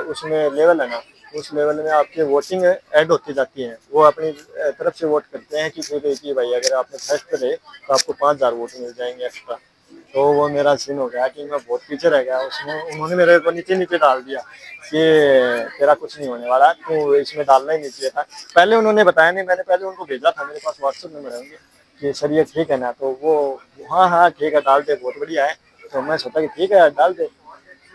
उसमें लेवल है ना, उस लेवल में आपकी वोटिंग ऐड होती जाती है। वो अपनी तरफ से वोट करते हैं कि फिर कि भाई अगर आपने फर्स्ट रहे तो आपको 5,000 वोट मिल जाएंगे एक्स्ट्रा। तो वो मेरा सीन हो गया कि मैं बहुत पीछे रह गया उसमें, उन्होंने मेरे को नीचे नीचे डाल दिया कि तेरा कुछ नहीं होने वाला, तो इसमें डालना ही नहीं चाहिए था। पहले उन्होंने बताया नहीं, मैंने पहले उनको भेजा था, मेरे पास व्हाट्सएप नंबर है उनके कि सर ये ठीक है ना, तो वो हाँ हाँ ठीक है डाल दे, बहुत बढ़िया है। तो मैं सोचा कि ठीक है डाल दे।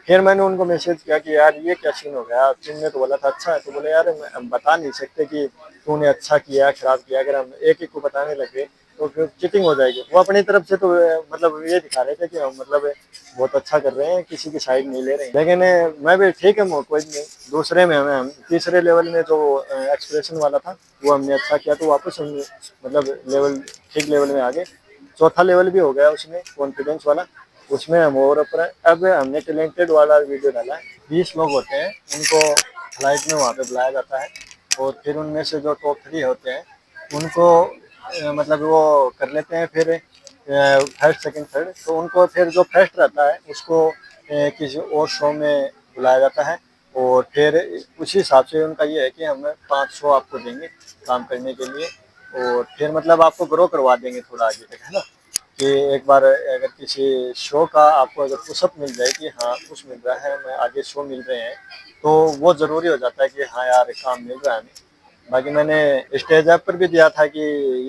फिर मैंने उनको मैसेज किया कि यार ये क्या सीन हो गया, तुमने तो बोला था अच्छा है। तो बोले यार हम बता नहीं सकते कि तूने अच्छा किया खराब किया, अगर हम एक एक को बताने लगे तो फिर चीटिंग हो जाएगी। वो अपनी तरफ से तो मतलब ये दिखा रहे थे कि हम मतलब बहुत अच्छा कर रहे हैं, किसी की साइड नहीं ले रहे हैं। लेकिन मैं भी ठीक है कोई नहीं, दूसरे में हमें हम तीसरे लेवल में जो एक्सप्रेशन वाला था वो हमने अच्छा किया, तो वापस हम मतलब लेवल ठीक लेवल में आ गए। चौथा लेवल भी हो गया उसमें कॉन्फिडेंस वाला, उसमें हम और ऊपर है। अब हमने टैलेंटेड वाला वीडियो डाला है, 20 लोग होते हैं उनको फ्लाइट में वहाँ पे बुलाया जाता है, और फिर उनमें से जो टॉप 3 होते हैं उनको मतलब वो कर लेते हैं फिर फर्स्ट सेकंड थर्ड, तो उनको फिर जो फर्स्ट रहता है उसको किसी और शो में बुलाया जाता है। और फिर उसी हिसाब से उनका ये है कि हम 500 आपको देंगे काम करने के लिए, और फिर मतलब आपको ग्रो करवा देंगे थोड़ा आगे तक, है ना। कि एक बार अगर किसी शो का आपको अगर पुशअप मिल जाए कि हाँ कुछ मिल रहा है, मैं आगे शो मिल रहे हैं, तो वो ज़रूरी हो जाता है कि हाँ यार काम मिल रहा है हमें। बाकी मैंने स्टेज ऐप पर भी दिया था कि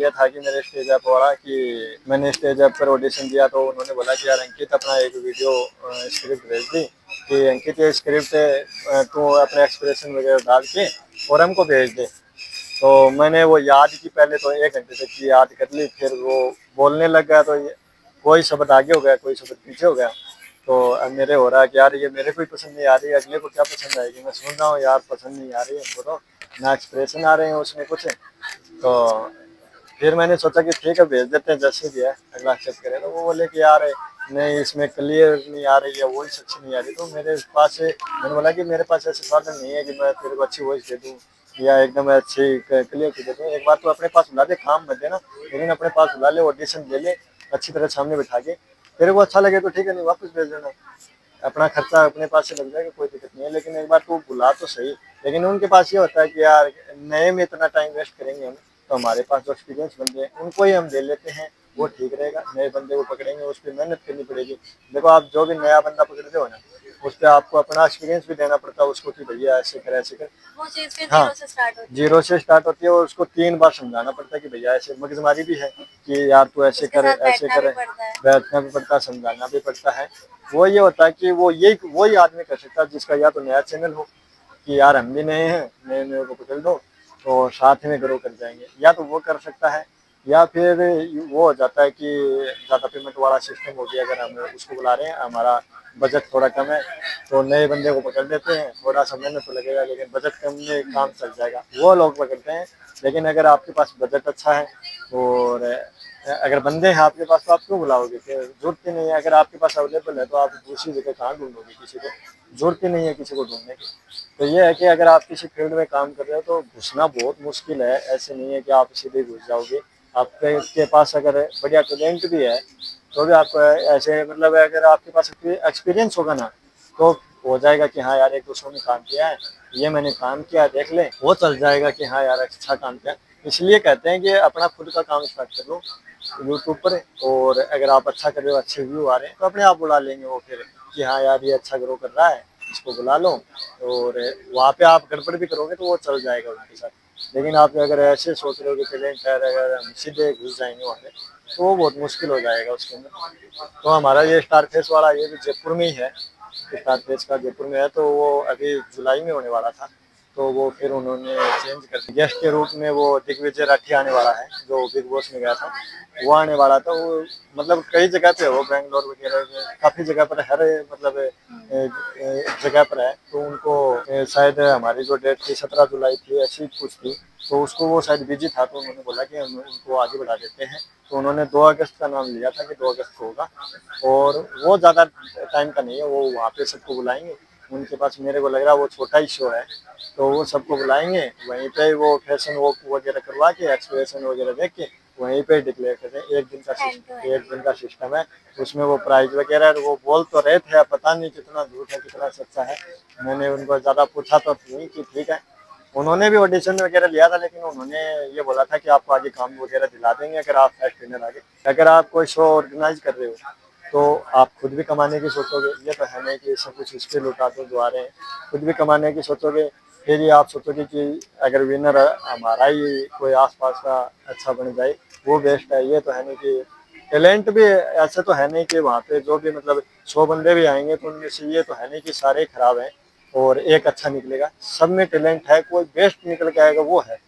ये था कि मेरे स्टेज ऐप हो रहा कि मैंने स्टेज ऐप पर ऑडिशन दिया, तो उन्होंने बोला कि यार अंकित अपना एक वीडियो स्क्रिप्ट भेज दी कि अंकित ये स्क्रिप्ट तू अपने एक्सप्रेशन वगैरह डाल के और हमको भेज दे। तो मैंने वो याद की, पहले तो 1 घंटे तक की याद कर ली, फिर वो बोलने लग गया तो ये कोई शब्द आगे हो गया कोई शब्द पीछे हो गया। तो अब मेरे हो रहा है कि यार ये मेरे को ही पसंद नहीं आ रही है, अगले को क्या पसंद आएगी। मैं सुन रहा हूँ यार पसंद नहीं आ रही है हमको, तो ना एक्सप्रेशन आ रहे हैं उसमें कुछ। तो फिर मैंने सोचा कि ठीक है भेज देते हैं जैसे भी है, अगला एक्सेप्ट करे। तो वो बोले कि यार नहीं इसमें क्लियर नहीं आ रही है, वॉइस अच्छी नहीं आ रही। तो मेरे पास मैंने बोला कि मेरे पास ऐसे साधन नहीं है कि मैं तेरे को अच्छी वॉइस दे दूँ या एकदम अच्छी क्लियर की दे दूँ। एक बार तो अपने पास बुला दे, काम मत देना, लेकिन अपने पास बुला ले, ऑडिशन ले ले अच्छी तरह सामने बिठा के, तेरे को अच्छा लगे तो ठीक है, नहीं वापस भेज देना, अपना खर्चा अपने पास से लग जाएगा, कोई दिक्कत नहीं है। लेकिन एक बार तू बुला तो सही। लेकिन उनके पास ये होता है कि यार नए में इतना टाइम वेस्ट करेंगे हम, तो हमारे पास जो एक्सपीरियंस बंदे हैं उनको ही हम ले लेते हैं, वो ठीक रहेगा। नए बंदे को पकड़ेंगे उस पर मेहनत करनी पड़ेगी। देखो आप जो भी नया बंदा पकड़ते हो ना, उस पर आपको अपना एक्सपीरियंस भी देना पड़ता है उसको कि भैया ऐसे कर ऐसे कर। वो चीज फिर हाँ जीरो से स्टार्ट होती है। जीरो से स्टार्ट होती है, और उसको 3 बार समझाना पड़ता है कि भैया ऐसे, मगजमारी भी है कि यार तू ऐसे उसके कर साथ ऐसे बैठना भी कर, पड़ता है। बैठना भी पड़ता है, समझाना भी पड़ता है। वो ये होता है कि वो यही वही आदमी कर सकता है जिसका या तो नया चैनल हो कि यार हम भी नए हैं, नए नए को पकड़ दो तो साथ में ग्रो कर जाएंगे, या तो वो कर सकता है। या फिर वो हो जाता है कि ज़्यादा पेमेंट वाला सिस्टम हो गया, अगर हम उसको बुला रहे हैं, हमारा बजट थोड़ा कम है, तो नए बंदे को पकड़ देते हैं, थोड़ा सा मेहनत तो लगेगा लेकिन बजट कम में काम चल जाएगा, वो लोग पकड़ते हैं। लेकिन अगर आपके पास बजट अच्छा है और अगर बंदे हैं आपके पास, तो आप क्यों बुलाओगे, फिर जरूरत ही नहीं है। अगर आपके पास अवेलेबल है तो आप दूसरी जगह कहाँ ढूंढोगे किसी को, जरूरत ही नहीं है किसी को ढूंढने की। तो ये है कि अगर आप किसी फील्ड में काम कर रहे हो तो घुसना बहुत मुश्किल है, ऐसे नहीं है कि आप सीधे घुस जाओगे। आपके के पास अगर बढ़िया टैलेंट भी है तो भी आप ऐसे मतलब अगर आपके पास एक्सपीरियंस होगा ना, तो हो जाएगा कि हाँ यार एक दूसरों ने काम किया है, ये मैंने काम किया देख ले, वो चल जाएगा कि हाँ यार अच्छा काम किया। इसलिए कहते हैं कि अपना खुद का काम स्टार्ट कर लो यूट्यूब पर, और अगर आप अच्छा कर रहे हो, अच्छे व्यू आ रहे हैं, तो अपने आप बुला लेंगे वो फिर कि हाँ यार ये अच्छा ग्रो कर रहा है, इसको बुला लो। और वहाँ पे आप गड़बड़ भी करोगे तो वो चल जाएगा उनके साथ। लेकिन आप अगर ऐसे सोच रहे हो कि टैलेंट है, अगर हम सीधे घुस जाएंगे वहाँ पे तो वो बहुत मुश्किल हो जाएगा उसके अंदर। तो हमारा ये स्टार फेस वाला ये भी जयपुर में ही है, स्टार फेस का जयपुर में है, तो वो अभी जुलाई में होने वाला था, तो वो फिर उन्होंने चेंज कर दिया। गेस्ट के रूप में वो दिग्विजय राठी आने वाला है, जो बिग बॉस में गया था वो आने वाला था। वो मतलब कई जगह पे है, वो बेंगलोर वगैरह काफी जगह पर हर मतलब जगह पर है। तो उनको शायद हमारी जो डेट थी 17 जुलाई थी ऐसी कुछ थी, तो उसको वो शायद बिजी था, तो उन्होंने बोला कि हम उनको आगे बढ़ा देते हैं। तो उन्होंने 2 अगस्त का नाम लिया था कि 2 अगस्त को होगा, और वो ज़्यादा टाइम का नहीं है, वो वहाँ पे सबको बुलाएंगे। उनके पास मेरे को लग रहा है वो छोटा ही शो है, तो वो सबको बुलाएंगे, वहीं पे वो फैशन वॉक वगैरह करवा के एक्सप्रेशन वगैरह देख के वहीं पे डिक्लेयर करते हैं। एक दिन का सिस्टम है, उसमें वो प्राइज वगैरह वो बोल तो रहे थे, अब पता नहीं कितना झूठ है कितना सच्चा है। मैंने उनको ज़्यादा पूछा तो नहीं कि ठीक है, उन्होंने भी ऑडिशन वगैरह लिया था, लेकिन उन्होंने ये बोला था कि आपको आगे काम वगैरह दिला देंगे अगर आप फर्स्ट विनर आगे। अगर आप कोई शो ऑर्गेनाइज कर रहे हो तो आप खुद भी कमाने की सोचोगे, ये तो है नहीं कि सब कुछ इस पे लुटा दो जो आ रहे हैं, खुद भी कमाने की सोचोगे। फिर ये आप सोचोगे कि अगर विनर हमारा ही कोई आसपास का अच्छा बन जाए वो बेस्ट है। ये तो है नहीं कि टैलेंट भी ऐसे तो है नहीं कि वहाँ पे जो भी मतलब 100 बंदे भी आएंगे तो उनमें से ये तो है नहीं कि सारे खराब हैं और एक अच्छा निकलेगा। सब में टैलेंट है, कोई बेस्ट निकल के आएगा वो है,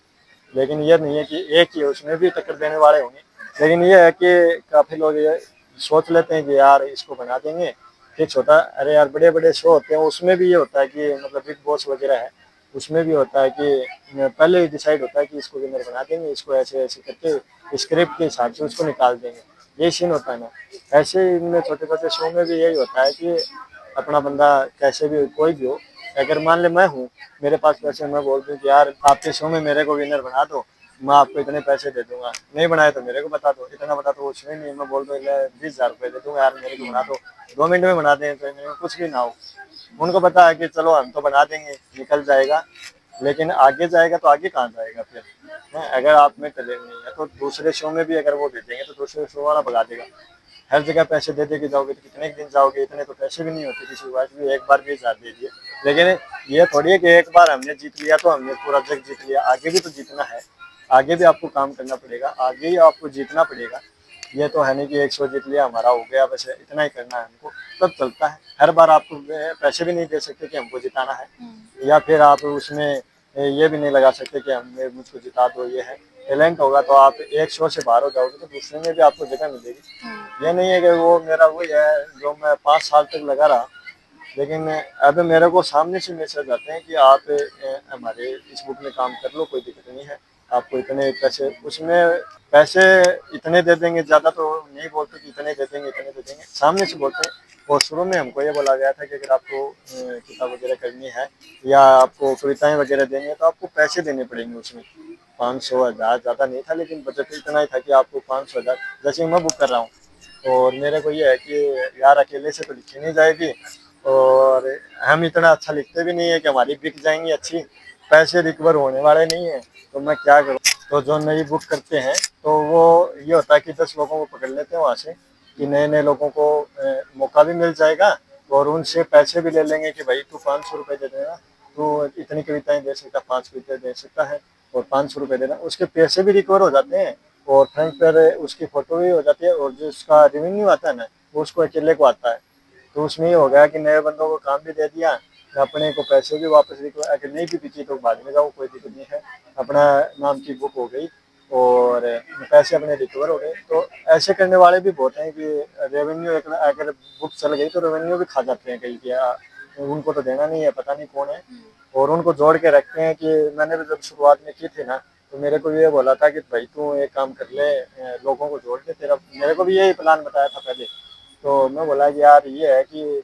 लेकिन ये नहीं है कि एक ही है, उसमें भी टक्कर देने वाले होंगे। लेकिन ये है कि काफ़ी लोग ये सोच लेते हैं कि यार इसको बना देंगे फिक्स होता है। अरे यार बड़े बड़े शो होते हैं उसमें भी ये होता है कि मतलब बिग बॉस वगैरह है, उसमें भी होता है कि पहले ही डिसाइड होता है कि इसको विनर बना देंगे, इसको ऐसे ऐसे करके स्क्रिप्ट के हिसाब से उसको निकाल देंगे, ये सीन होता है ना। ऐसे ही इनमें छोटे छोटे शो में भी यही होता है कि अपना बंदा कैसे भी कोई भी हो, अगर मान ले मैं हूँ मेरे पास पैसे, मैं बोल दूँ कि यार आपके शो में मेरे को विनर बना दो, मैं आपको इतने पैसे दे दूंगा, नहीं बनाए तो मेरे को बता दो, इतना बता दो वो छः नहीं, मैं बोल दो 20,000 रुपये दे दूंगा यार मेरे को बना दो, 2 मिनट में बना दें तो मेरे को कुछ भी ना हो। उनको पता है कि चलो हम तो बना देंगे निकल जाएगा, लेकिन आगे जाएगा तो आगे कहाँ जाएगा फिर हैं? अगर आप में टैलेंट नहीं है तो दूसरे शो में भी अगर वो भेजेंगे तो दूसरे शो वाला भगा देगा। हर जगह पैसे दे दे के जाओगे तो कितने दिन जाओगे, इतने तो पैसे भी नहीं होते किसी बात भी, एक बार 20,000 दे दिए। लेकिन ये थोड़ी है कि एक बार हमने जीत लिया तो हमने पूरा जग जीत लिया, आगे भी तो जीतना है, आगे भी आपको काम करना पड़ेगा, आगे ही आपको जीतना पड़ेगा। ये तो है नहीं कि एक शो जीत लिया हमारा हो गया बस इतना ही करना है हमको, तब चलता है। हर बार आपको पैसे भी नहीं दे सकते कि हमको जिताना है, या फिर आप उसमें ये भी नहीं लगा सकते कि हमें मुझको जिता दो। ये है टैलेंट होगा तो आप एक शो से बाहर हो जाओगे तो दूसरे में भी आपको जगह मिलेगी। ये नहीं है कि वो मेरा वही है जो मैं 5 साल तक लगा रहा, लेकिन अब मेरे को सामने से मैसेज आते हैं कि आप हमारे इस बुक में काम कर लो, कोई दिक्कत नहीं है, आपको इतने पैसे उसमें पैसे इतने दे देंगे, ज़्यादा तो नहीं बोलते कि इतने दे देंगे इतने दे देंगे, सामने से बोलते हैं। और शुरू में हमको ये बोला गया था कि अगर आपको किताब वगैरह करनी है या आपको कविताएं वगैरह देनी है तो आपको पैसे देने पड़ेंगे उसमें, 500 1000 ज़्यादा नहीं था, लेकिन बजट इतना ही था कि आपको 500 1000, जैसे मैं बुक कर रहा हूँ और मेरे को ये है कि यार अकेले से तो लिखी नहीं जाएगी और हम इतना अच्छा लिखते भी नहीं है कि हमारी बिक जाएंगी अच्छी, पैसे रिकवर होने वाले नहीं है, तो मैं क्या करूँ। तो जो नई बुक करते हैं तो वो ये होता है कि 10 लोगों को पकड़ लेते हैं वहाँ से, कि नए नए लोगों को मौका भी मिल जाएगा और उनसे पैसे भी ले लेंगे कि भाई तू 500 रुपये दे देना, तू इतनी कविताएं दे सकता, 5 कविताएं दे सकता है और 500 रुपये देना, उसके पैसे भी रिकवर हो जाते हैं और फ्रंट पर उसकी फोटो भी हो जाती है, और जो उसका रेवेन्यू आता है ना वो उसको अकेले को आता है। तो उसमें ये हो गया कि नए बंदों को काम भी दे दिया, अपने को पैसे भी वापस रिकवर, अगर नहीं भी बिकी तो बाद में जाओ कोई दिक्कत नहीं है, अपना नाम की बुक हो गई और पैसे अपने रिकवर हो गए। तो ऐसे करने वाले भी बहुत हैं कि रेवेन्यू अगर बुक चल गई तो रेवेन्यू भी खा जाते हैं कहीं कि उनको तो देना नहीं है, पता नहीं कौन है, और उनको जोड़ के रखते हैं। कि मैंने भी जब शुरुआत में की थी ना तो मेरे को ये बोला था कि भाई तू एक काम कर ले, लोगों को जोड़ के, तेरा मेरे को भी यही प्लान बताया था पहले। तो मैं बोला कि यार ये है कि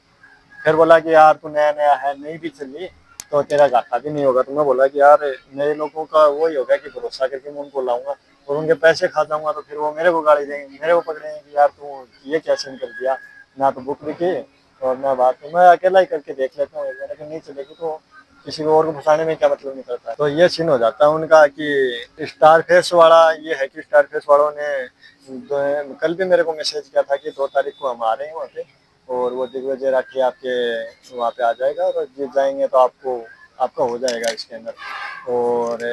फिर बोला कि यार तू नया नया है, नहीं भी चली तो तेरा घाटा भी नहीं होगा। तो मैं बोला कि यार नए लोगों का वही होगा कि भरोसा करके मैं उनको लाऊंगा और उनके पैसे खा जाऊंगा, तो फिर वो मेरे को गाली देंगे, मेरे को पकड़ेंगे कि यार तू ये क्या सीन कर दिया, ना तो बुक लिखी और ना बात, तो मैं अकेला ही करके देख लेता हूँ, लेकिन नहीं चलेगी तो किसी को और को फंसाने में क्या मतलब निकलता है। तो ये सीन हो जाता है उनका कि स्टार फेस वाला ये है कि स्टार फेस वालों ने कल भी मेरे को मैसेज किया था कि 2 तारीख को हम आ रहे हैं वहाँ पे, और वो दिग्विजय राठी आपके वहाँ पे आ जाएगा और जीत जाएंगे तो आपको आपका हो जाएगा इसके अंदर। और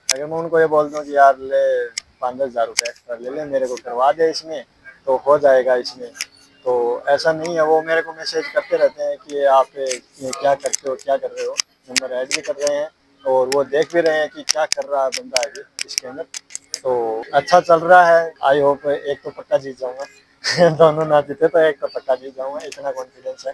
अगर मैं उनको ये बोल दूं कि यार ले 5-10 हज़ार रुपये एक्स्ट्रा ले ले, मेरे को करवा दे इसमें तो हो जाएगा इसमें, तो ऐसा नहीं है। वो मेरे को मैसेज करते रहते हैं कि आप ये क्या करते हो, क्या कर रहे हो, नंबर ऐड भी कर रहे हैं और वो देख भी रहे हैं कि क्या कर रहा है बंदा अभी इसके अंदर। तो अच्छा चल रहा है। आई होप एक तो पक्का जीत जाऊंगा दोनों ना जीते तो एक तो पक्का जीत जाऊंगा, इतना कॉन्फिडेंस है।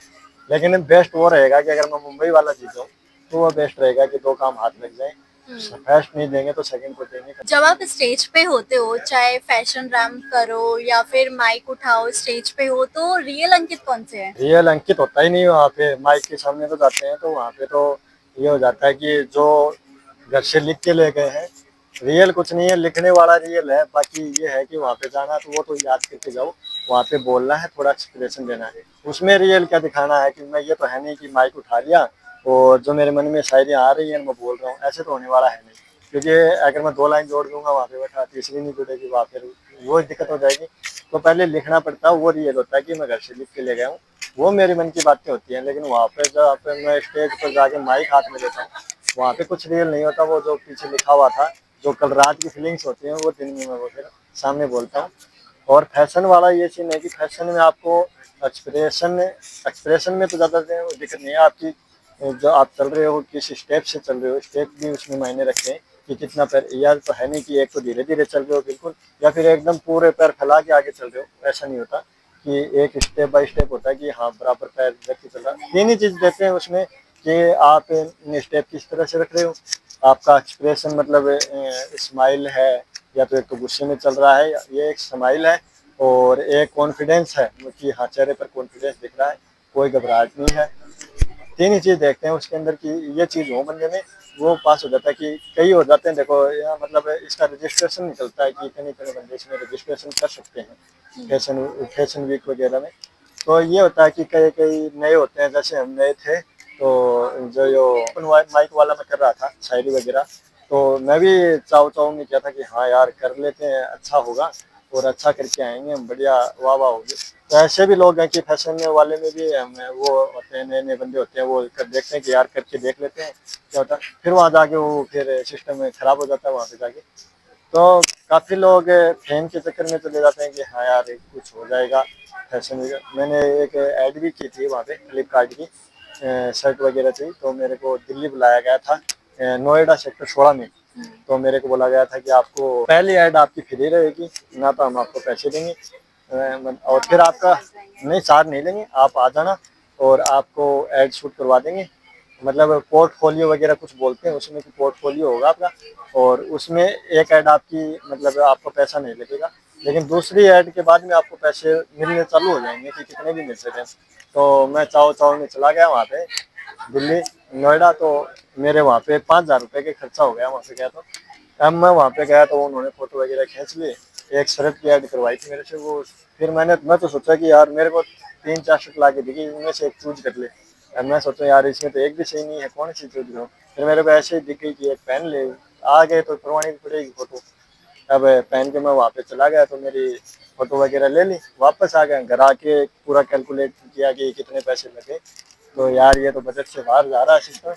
लेकिन बेस्ट वो रहेगा कि अगर मैं मुंबई वाला जीत जाऊँ तो वो बेस्ट रहेगा कि दो काम हाथ लग जाए। फर्स्ट नहीं देंगे तो सेकंड को देंगे। जब आप स्टेज पे होते हो, चाहे फैशन रैम्प करो या फिर माइक उठाओ, स्टेज पे हो, तो रियल अंकित कौन से हैं? रियल अंकित होता ही नहीं वहाँ पे। माइक के सामने तो जाते हैं तो वहाँ पे तो ये हो जाता है कि जो घर से लिख के ले गए हैं, रियल कुछ नहीं है, लिखने वाला रियल है। बाकी ये है कि वहाँ पे जाना तो वो तो याद करके जाओ, वहाँ पे बोलना है, थोड़ा एक्सप्रेशन देना है। उसमें रियल क्या दिखाना है कि मैं ये तो है नहीं कि माइक उठा लिया और जो मेरे मन में शायरी आ रही है मैं बोल रहा हूँ, ऐसे तो होने वाला है नहीं। क्योंकि अगर मैं 2 लाइन जोड़ दूंगा वहाँ पे बैठा, तीसरी नहीं जुड़ेगी, वहाँ फिर वो दिक्कत हो जाएगी। तो पहले लिखना पड़ता है, वो रियल होता है कि मैं घर से लिख के ले गया हूँ, वो मेरे मन की बातें होती हैं। लेकिन वहाँ पे जब पे मैं स्टेज पर जाके माइक हाथ में लेता हूँ, वहाँ पे कुछ रियल नहीं होता। वो जो पीछे लिखा हुआ था, जो कल रात की फीलिंग्स होती हैं, वो दिन में मैं वो फिर सामने बोलता हूँ। और फैशन वाला ये सीन है कि फैशन में आपको एक्सप्रेशन एक्सप्रेशन में तो ज़्यादा दिक्कत नहीं है आपकी। जो आप चल रहे हो, किस स्टेप से चल रहे हो, स्टेप भी उसमें मायने रखते हैं कि कितना पैर। यार तो है नहीं कि एक तो धीरे धीरे चल रहे हो बिल्कुल, या फिर एकदम पूरे पैर फैला के आगे चल रहे हो, ऐसा नहीं होता। कि एक स्टेप बाय स्टेप होता है कि हाँ बराबर पैर रख के चल रहा है। तीन ही चीज़ देते हैं उसमें कि आप स्टेप किस तरह से रख रहे हो, आपका एक्सप्रेशन मतलब स्माइल है, या तो एक तो गुस्से में चल रहा है, ये एक स्माइल है, और एक कॉन्फिडेंस है कि हाँ चेहरे पर कॉन्फिडेंस दिख रहा है, कोई घबराहट नहीं है। तीन ही चीज देखते हैं उसके अंदर की ये चीज हो बंदे में, वो पास हो जाता है। कि कई हो जाते हैं, देखो या मतलब इसका रजिस्ट्रेशन निकलता है कि इतने इतने बंदे इसमें रजिस्ट्रेशन कर सकते हैं फैशन फैशन वीक वगैरह में। तो ये होता है कि कई कई नए होते हैं, जैसे हम नए थे तो जो माइक वाला मैं कर रहा था शायरी वगैरह, तो मैं भी चाव में किया था कि हाँ यार कर लेते हैं, अच्छा होगा और अच्छा करके आएंगे हम, बढ़िया वाह वाह होगी। तो ऐसे भी लोग हैं कि फैशन वाले में भी वो होते हैं, नए नए बंदे होते हैं, वो कर देखते हैं कि यार करके देख लेते हैं क्या होता है, फिर वहाँ जाके वो फिर सिस्टम खराब हो जाता है वहाँ पे जाके। तो काफ़ी लोग फेम के चक्कर में चले जाते हैं कि हाँ यार कुछ हो जाएगा फैशन वगैरह। मैंने एक ऐड भी की थी वहाँ पे फ्लिपकार्ट की, शर्ट वगैरह थी, तो मेरे को दिल्ली बुलाया गया था, नोएडा सेक्टर 16 में। तो मेरे को बोला गया था कि आपको पहली ऐड आपकी फ्री रहेगी, ना तो हम आपको पैसे देंगे और फिर आपका नहीं चार्ज नहीं लेंगे, आप आ जाना और आपको ऐड शूट करवा देंगे। मतलब पोर्टफोलियो वगैरह कुछ बोलते हैं उसमें, कि पोर्टफोलियो होगा आपका, और उसमें एक ऐड आपकी मतलब आपको पैसा नहीं लगेगा, लेकिन दूसरी ऐड के बाद में आपको पैसे मिलने चालू हो जाएंगे कि कितने भी मिल सकते हैं। तो मैं चाव चाव में चला गया वहाँ पे दिल्ली नोएडा, तो मेरे वहाँ पे 5,000 रुपये के खर्चा हो गया वहाँ पे गया। तो अब मैं वहाँ पे गया तो उन्होंने फोटो वगैरह खींच ली, एक शर्ट की ऐड करवाई थी मेरे से वो। फिर मैं तो सोचा कि यार मेरे को 3-4 शर्ट ला के दिखी, इनमें से एक चूज कर ले। अब मैं सोचा यार इसमें तो एक भी सही नहीं है, कौन सी चूज करूँ। फिर मेरे को ऐसे ही दिख गई कि एक पहन ले, आ गए तो करवानी पड़ेगी फोटो। अब पहन के मैं वहाँ पे चला गया तो मेरी फोटो वगैरह ले ली, वापस आ गया घर आके पूरा कैलकुलेट किया कि कितने पैसे लगे। तो यार ये तो बजट से बाहर जा रहा है सिस्टम।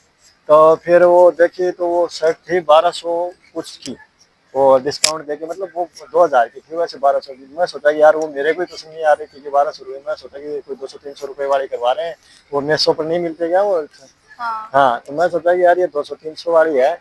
तो फिर वो देखी तो वो शर्ट थी 1200 कुछ की, और डिस्काउंट देके मतलब वो 2,000 की थी, वैसे 1200 की। मैं सोचा कि यार वो मेरे को ही पसंद नहीं आ रही थी कि 1200 रुपये। मैं सोचा कि कोई 200-300 रुपये वाली करवा रहे हैं, वो मेसो पर नहीं मिलते क्या वो। हाँ। हाँ तो मैं सोचा कि यार ये 200-300 वाली है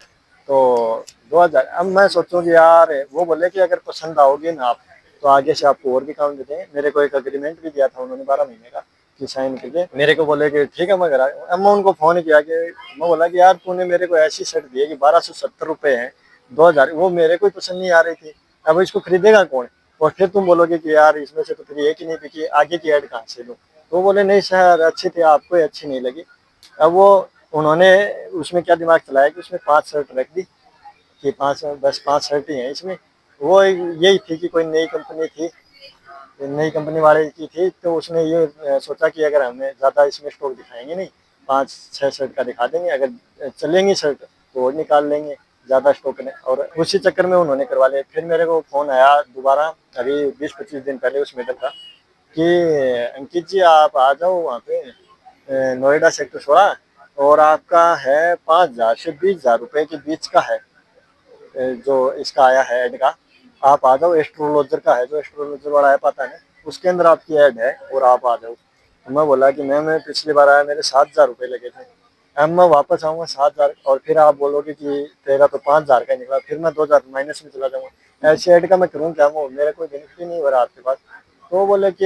तो 2,000। अब मैं सोचूं कि यार वो बोले कि अगर पसंद आओगे ना आप तो आगे से आपको और भी काम देते हैं। मेरे को एक अग्रीमेंट भी दिया था उन्होंने 12 महीने का कि साइन करके, मेरे को बोले कि ठीक है मैं करा। अब मैं उनको फोन किया कि मैं बोला कि यार तूने मेरे को ऐसी शर्ट दी है कि 1270 रुपये है, 2,000 वो मेरे को ही पसंद नहीं आ रही थी, अब इसको खरीदेगा कौन। और फिर तुम बोलोगे कि यार इसमें से तो फिर एक ही नहीं बिकी, आगे की ऐड कहाँ से लो। तो बोले नहीं सर अच्छी थी, आपको ही अच्छी नहीं लगी। अब वो उन्होंने उसमें क्या दिमाग चलाया कि उसमें 5 शर्ट रख दी कि बस 5 शर्ट ही हैं इसमें। वो यही थी कि कोई नई कंपनी थी, नई कंपनी वाले की थी, तो उसने ये सोचा कि अगर हमें ज़्यादा इसमें स्टॉक दिखाएंगे नहीं, 5-6 शर्ट का दिखा देंगे, अगर चलेंगी शर्ट तो और निकाल लेंगे ज़्यादा स्टॉक ने, और उसी चक्कर में उन्होंने करवा लिया। फिर मेरे को फ़ोन आया दोबारा अभी 20-25 दिन पहले उस मेडल का कि अंकित जी आप आ जाओ वहाँ पे नोएडा सेक्टर 16, और आपका है 5,000 से 20,000 रुपये के बीच का है। जो इसका आया है ऐड का, आप आ जाओ, एस्ट्रोलॉजर का है, जो एस्ट्रोलॉजर वाला ऐप आता है ना, उसके अंदर आपकी ऐड है और आप आ जाओ। तो मैं बोला कि मैं पिछली बार आया, मेरे 7,000 रुपये लगे थे, अब मैं वापस आऊँगा 7,000, और फिर आप बोलोगे कि तेरा तो 5,000 का निकला, फिर मैं 2,000 माइनस में चला जाऊँगा, ऐसी ऐड का मैं करूँ क्या? वो मेरा कोई बेनिफिट ही नहीं हो रहा आपके पास। तो बोले कि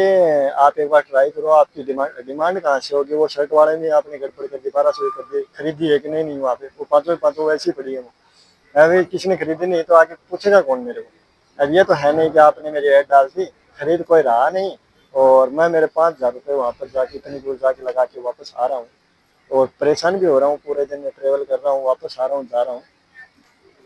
आप एक बार ट्राई करो, आपकी डिमांड डिमांड कहाँ से होगी? वो शर्ट वाले ने आपने गड़बड़ कर दी, 1200 कर दी, खरीदी है कि नहीं? नहीं, वहाँ पे वो पाँचों ऐसी पड़ी है, वो अभी किसी ने खरीदी नहीं तो आगे पूछेगा कौन मेरे को? अब ये तो है नहीं कि आपने मेरी ऐड डाल दी, खरीद कोई रहा नहीं, और मैं मेरे 5,000 रुपये वहाँ पर जाके इतनी दूर जाके लगा के वापस आ रहा हूँ, और परेशान भी हो रहा हूँ, पूरे दिन में ट्रेवल कर रहा हूँ, वापस आ रहा हूँ, जा रहा हूँ।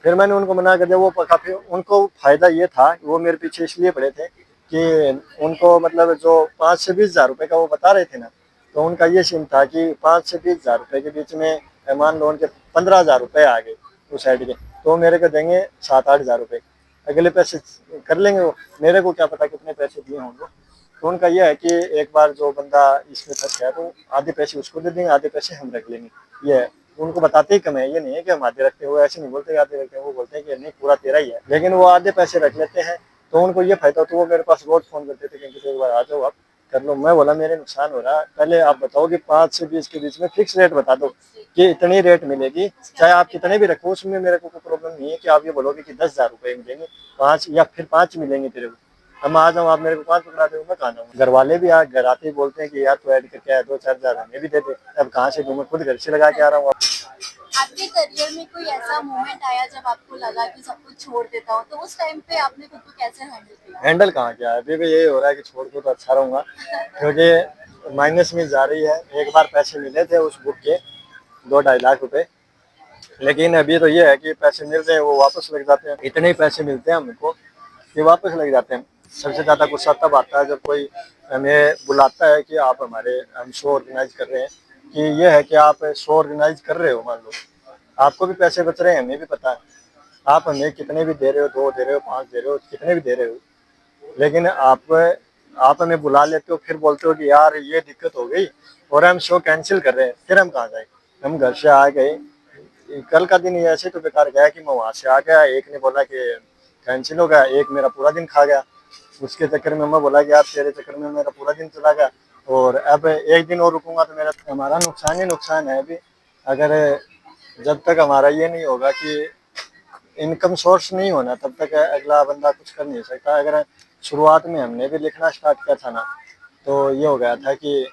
फिर मैंने उनको मना कर दिया। वो काफ़ी उनको फ़ायदा ये था, वो मेरे पीछे इसलिए पड़े थे कि उनको मतलब जो 5 से 20,000 रुपये का वो बता रहे थे ना, तो उनका ये सीन था कि 5 से 20,000 रुपये के बीच में मान लो उनके 15,000 रुपये आ गए उस साइड के, तो मेरे को देंगे 7-8,000 रुपये, अगले पैसे कर लेंगे वो। मेरे को क्या पता कितने पैसे दिए होंगे। तो उनका यह है कि एक बार जो बंदा इसमें फंस गया तो आधे पैसे उसको दे देंगे, आधे पैसे हम रख लेंगे। ये है, उनको बताते ही कम है, ये नहीं है कि हम आधे रखते हैं, वो ऐसे नहीं बोलते आधे रखते हैं, वो बोलते हैं कि नहीं पूरा तेरा ही है, लेकिन वो आधे पैसे रख लेते हैं। तो उनको ये फायदा, तो वो मेरे पास रोज फोन करते थे कि एक बार आ जाओ आप कर लो। मैं बोला मेरे नुकसान हो रहा है, पहले आप बताओ कि 5 से 20 के बीच में फिक्स रेट बता दो कि इतनी रेट मिलेगी, चाहे आप कितने भी रखो, उसमें मेरे को कोई प्रॉब्लम नहीं है कि आप ये बोलोगे कि 10,000 रुपये मिलेंगे, 5 या फिर 5 मिलेंगे तेरे को, हम आ जाऊँ, आप मेरे को 5 पकड़ा दे, मैं कहाँ जाऊँ? घर वाले भी घर आते ही बोलते हैं कि यार तू ऐड करके आया, 2-4,000 हमें भी दे दे। अब कहाँ से दूँ? मैं खुद घर से लगा के आ रहा हूँ। आपके करियर में कोई ऐसा मोमेंट आया जब आपको लगा कि सब कुछ छोड़ देता हूँ, तो उस टाइम पे आपने खुद को कैसे हैंडल किया? हैंडल कहाँ किया है, अभी भी यही हो रहा है कि छोड़ दो तो अच्छा रहूँगा, क्योंकि माइनस में जा रही है। एक बार पैसे मिले थे उस बुक के 2-2.5 लाख रुपए, लेकिन अभी तो ये है कि पैसे मिल रहे हैं वो वापस लग जाते हैं, इतने ही पैसे मिलते हैं हमको कि वापस लग जाते हैं। सबसे ज़्यादा गुस्सा तब आता है जब कोई हमें बुलाता है कि आप हम शो ऑर्गेनाइज कर रहे हैं, कि ये है कि आप शो ऑर्गेनाइज कर रहे हो, मान लो आपको भी पैसे बच रहे हैं, हमें भी पता है, आप हमें कितने भी दे रहे हो, 2 दे रहे हो, 5 दे रहे हो, कितने भी दे रहे हो, लेकिन आप हमें बुला लेते हो, फिर बोलते हो कि यार ये दिक्कत हो गई और हम शो कैंसिल कर रहे हैं, फिर हम कहाँ जाए? हम घर से आ गए, कल का दिन ऐसे तो बेकार गया कि मैं वहाँ से आ गया, एक ने बोला कि कैंसिल हो गया, एक मेरा पूरा दिन खा गया, उसके चक्कर में मैं बोला कि यार तेरे चक्कर में मेरा पूरा दिन चला गया, और अब एक दिन और रुकूंगा तो मेरा हमारा नुकसान ही नुकसान है। अभी अगर जब तक हमारा ये नहीं होगा कि इनकम सोर्स नहीं होना, तब तक अगला बंदा कुछ कर नहीं सकता। अगर शुरुआत में हमने भी लिखना स्टार्ट किया था ना, तो ये हो गया था कि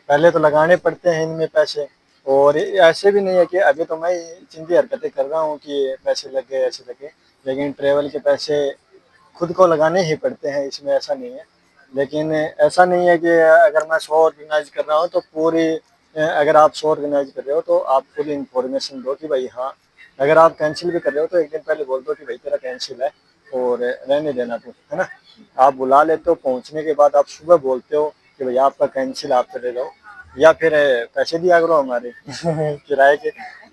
पहले तो लगाने पड़ते हैं इनमें पैसे, और ऐसे भी नहीं है कि अभी तो मैं चिंती हरकतें कर रहा हूँ कि पैसे लग गए ऐसे लगे, लेकिन ट्रेवल के पैसे खुद को लगाने ही पड़ते हैं, इसमें ऐसा नहीं है। लेकिन ऐसा नहीं है कि अगर मैं शो ऑर्गेनाइज कर रहा हूँ तो पूरी अगर आप शो ऑर्गेनाइज कर रहे हो तो आप पूरी इन्फॉर्मेशन दो कि भाई हाँ, अगर आप कैंसिल भी कर रहे हो तो एक दिन पहले बोल दो कि भाई तेरा कैंसिल है और रहने देना तू, है ना। आप बुला लेते हो, पहुँचने के बाद आप सुबह बोलते हो कि भाई आपका कैंसिल, आप चले जाओ, या फिर पैसे दिया करो हमारे किराए के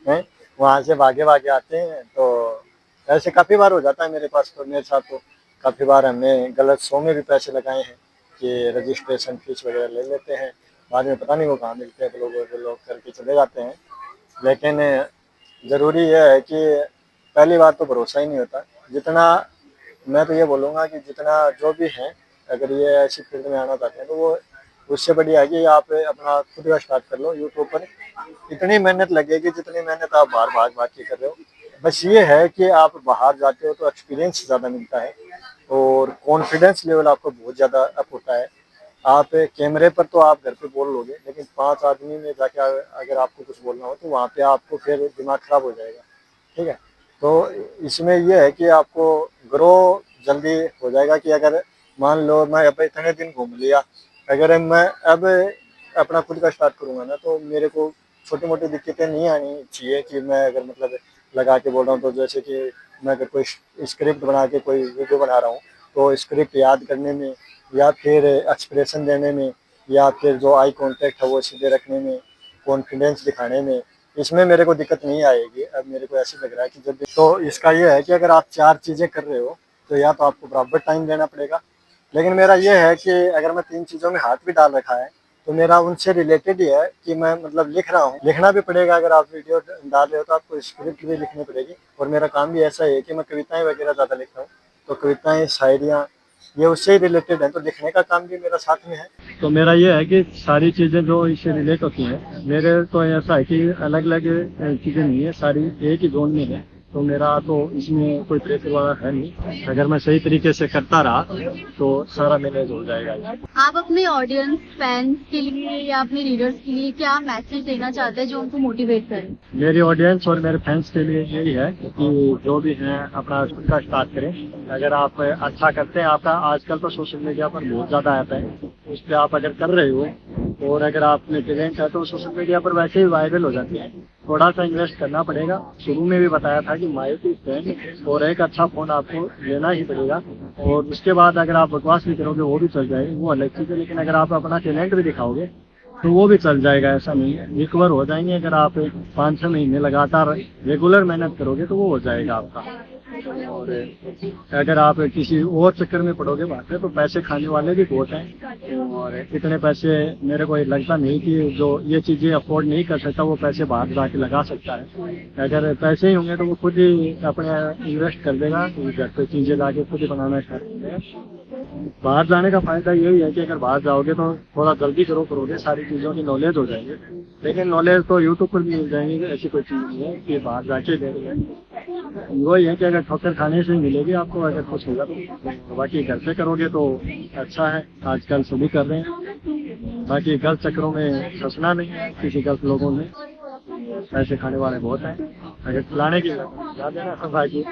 हैं, वहाँ से भागे भागे आते हैं। तो ऐसे काफ़ी बार हो जाता है मेरे पास, तो मेरे साथ तो काफ़ी बार हमने गलत शो में भी पैसे लगाए हैं कि रजिस्ट्रेशन फीस वगैरह ले लेते हैं, बाद में पता नहीं वो कहाँ मिलते हैं, तो लोग करके चले जाते हैं। लेकिन ज़रूरी यह है कि पहली बात तो भरोसा ही नहीं होता। जितना मैं तो ये बोलूँगा कि जितना जो भी है, अगर ये ऐसी फील्ड में आना चाहते हैं तो वो उससे बढ़िया है कि आप अपना खुद का स्टार्ट कर लो यूट्यूब पर। इतनी मेहनत लगेगी जितनी मेहनत आप बाहर भाग भाग के कर रहे हो। बस ये है कि आप बाहर जाते हो तो एक्सपीरियंस ज़्यादा मिलता है और कॉन्फिडेंस लेवल आपको बहुत ज़्यादा अप होता है। आप कैमरे पर तो आप घर पे बोल लोगे, लेकिन 5 आदमी में जाके अगर आपको कुछ बोलना हो तो वहाँ पे आपको फिर दिमाग खराब हो जाएगा, ठीक है। तो इसमें ये है कि आपको ग्रो जल्दी हो जाएगा कि अगर मान लो मैं अब इतने दिन घूम लिया, अगर मैं अब अपना खुद का स्टार्ट करूँगा ना, तो मेरे को छोटी मोटी दिक्कतें नहीं आनी चाहिए कि मैं अगर मतलब लगा के बोल रहा हूँ, तो जैसे कि मैं अगर कोई स्क्रिप्ट बना के कोई वीडियो बना रहा हूँ तो स्क्रिप्ट याद करने में या फिर एक्सप्रेशन देने में या फिर जो आई कांटेक्ट है वो सीधे रखने में, कॉन्फिडेंस दिखाने में, इसमें मेरे को दिक्कत नहीं आएगी। अब मेरे को ऐसे लग रहा है कि जब तो इसका ये है कि अगर आप 4 चीज़ें कर रहे हो तो या तो आपको बराबर टाइम देना पड़ेगा, लेकिन मेरा ये है कि अगर मैं 3 चीज़ों में हाथ भी डाल रखा है तो मेरा उनसे रिलेटेड ही है कि मैं मतलब लिख रहा हूँ। लिखना भी पड़ेगा, अगर आप वीडियो डाल रहे हो तो आपको स्क्रिप्ट भी लिखनी पड़ेगी। और मेरा काम भी ऐसा है कि मैं कविताएं वगैरह ज़्यादा लिखता हूँ, तो कविताएं शायरियाँ ये उससे ही रिलेटेड है, तो लिखने का काम भी मेरा साथ में है। तो मेरा ये है कि सारी चीज़ें जो इससे रिलेट होती हैं, मेरे तो ऐसा है कि अलग अलग चीज़ें नहीं है, सारी एक ही जोन में है। तो मेरा तो इसमें कोई प्रेशर वाला है नहीं, अगर मैं सही तरीके से करता रहा तो सारा मैनेज हो जाएगा। आप अपने ऑडियंस फैंस के लिए या अपने रीडर्स के लिए क्या मैसेज देना चाहते हैं जो उनको मोटिवेट करें? मेरी ऑडियंस और मेरे फैंस के लिए यही है कि जो भी हैं अपना खुद का स्टार्ट करें। अगर आप अच्छा करते हैं, आपका आजकल तो सोशल मीडिया पर बहुत ज़्यादा आता है, उस पर आप अगर कर रहे हो और अगर आप में टैलेंट है तो सोशल मीडिया पर वैसे ही वायरल हो जाती है। थोड़ा सा इन्वेस्ट करना पड़ेगा। शुरू में भी बताया था कि मारुति स्टैंड और एक अच्छा फ़ोन आपको लेना ही पड़ेगा, और उसके बाद अगर आप बकवास भी करोगे वो भी चल जाएगी, वो अलग चीज़ है। लेकिन अगर आप अपना टैलेंट भी दिखाओगे तो वो भी चल जाएगा, ऐसा नहीं है, रिकवर हो जाएंगे। अगर आप 5-6 महीने लगातार रेगुलर मेहनत करोगे तो वो हो जाएगा आपका। और अगर आप किसी और चक्कर में पड़ोगे बात है तो पैसे खाने वाले भी बहुत हैं, और इतने पैसे मेरे को लगता नहीं कि जो ये चीज़ें अफोर्ड नहीं कर सकता वो पैसे बाहर जाके लगा सकता है। अगर पैसे ही होंगे तो वो खुद ही अपने इन्वेस्ट कर देगा, घर पे चीज़ें लाके खुद ही बनाना स्टार्ट कर देगा। बाहर जाने का फायदा यही है कि अगर बाहर जाओगे तो थोड़ा जल्दी करोगे, सारी चीज़ों की नॉलेज हो जाएगी। लेकिन नॉलेज तो यूट्यूब पर भी मिल जाएंगी, ऐसी कोई चीज़ नहीं है कि बाहर जाके ले लेंगे। वही है कि अगर ठोकर खाने से मिलेगी आपको, अगर कुछ होगा तो। बाकी घर से करोगे तो अच्छा है, आजकल सभी कर रहे हैं। बाकी गलत चक्करों में फंसना नहीं है, किसी गलत लोगों में पैसे खाने वाले बहुत हैं, अगर खिलाने की बात है ना। बाकी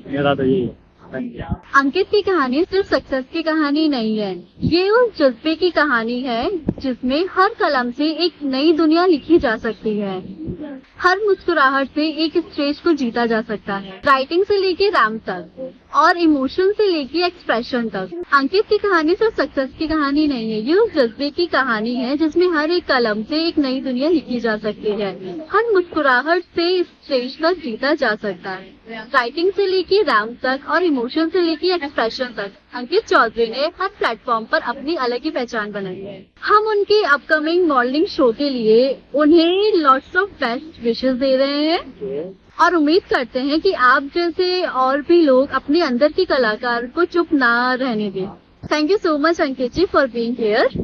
मेरा तो यही है। अंकित की कहानी सिर्फ सक्सेस की कहानी नहीं है, ये उस जज्बे की कहानी है जिसमें हर कलम से एक नई दुनिया लिखी जा सकती है। हर मुस्कुराहट से एक स्टेज को जीता जा सकता है, राइटिंग से लेके रैम्प तक और इमोशन से लेके एक्सप्रेशन तक। अंकित की कहानी सिर्फ सक्सेस की कहानी नहीं है, ये उस जज्बे की कहानी है जिसमें हर एक कलम से एक नई दुनिया लिखी जा सकती है। हर मुस्कुराहट से स्टेज तक जीता जा सकता है, राइटिंग से लेके रैम्प तक और इमोशन से लेके एक्सप्रेशन तक। अंकित चौधरी ने हर प्लेटफॉर्म पर अपनी अलग ही पहचान बनाई है। हम उनके अपकमिंग मॉडलिंग शो के लिए उन्हें लॉट्स ऑफ बेस्ट विशेस दे रहे हैं और उम्मीद करते हैं कि आप जैसे और भी लोग अपने अंदर की कलाकार को चुप ना रहने दें। Thank you so much Ankit ji for being here.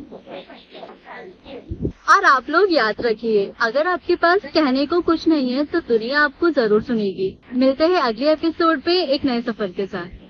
और आप लोग याद रखिए, अगर आपके पास कहने को कुछ नहीं है तो दुनिया आपको जरूर सुनेगी। मिलते हैं अगले एपिसोड पे एक नए सफर के साथ।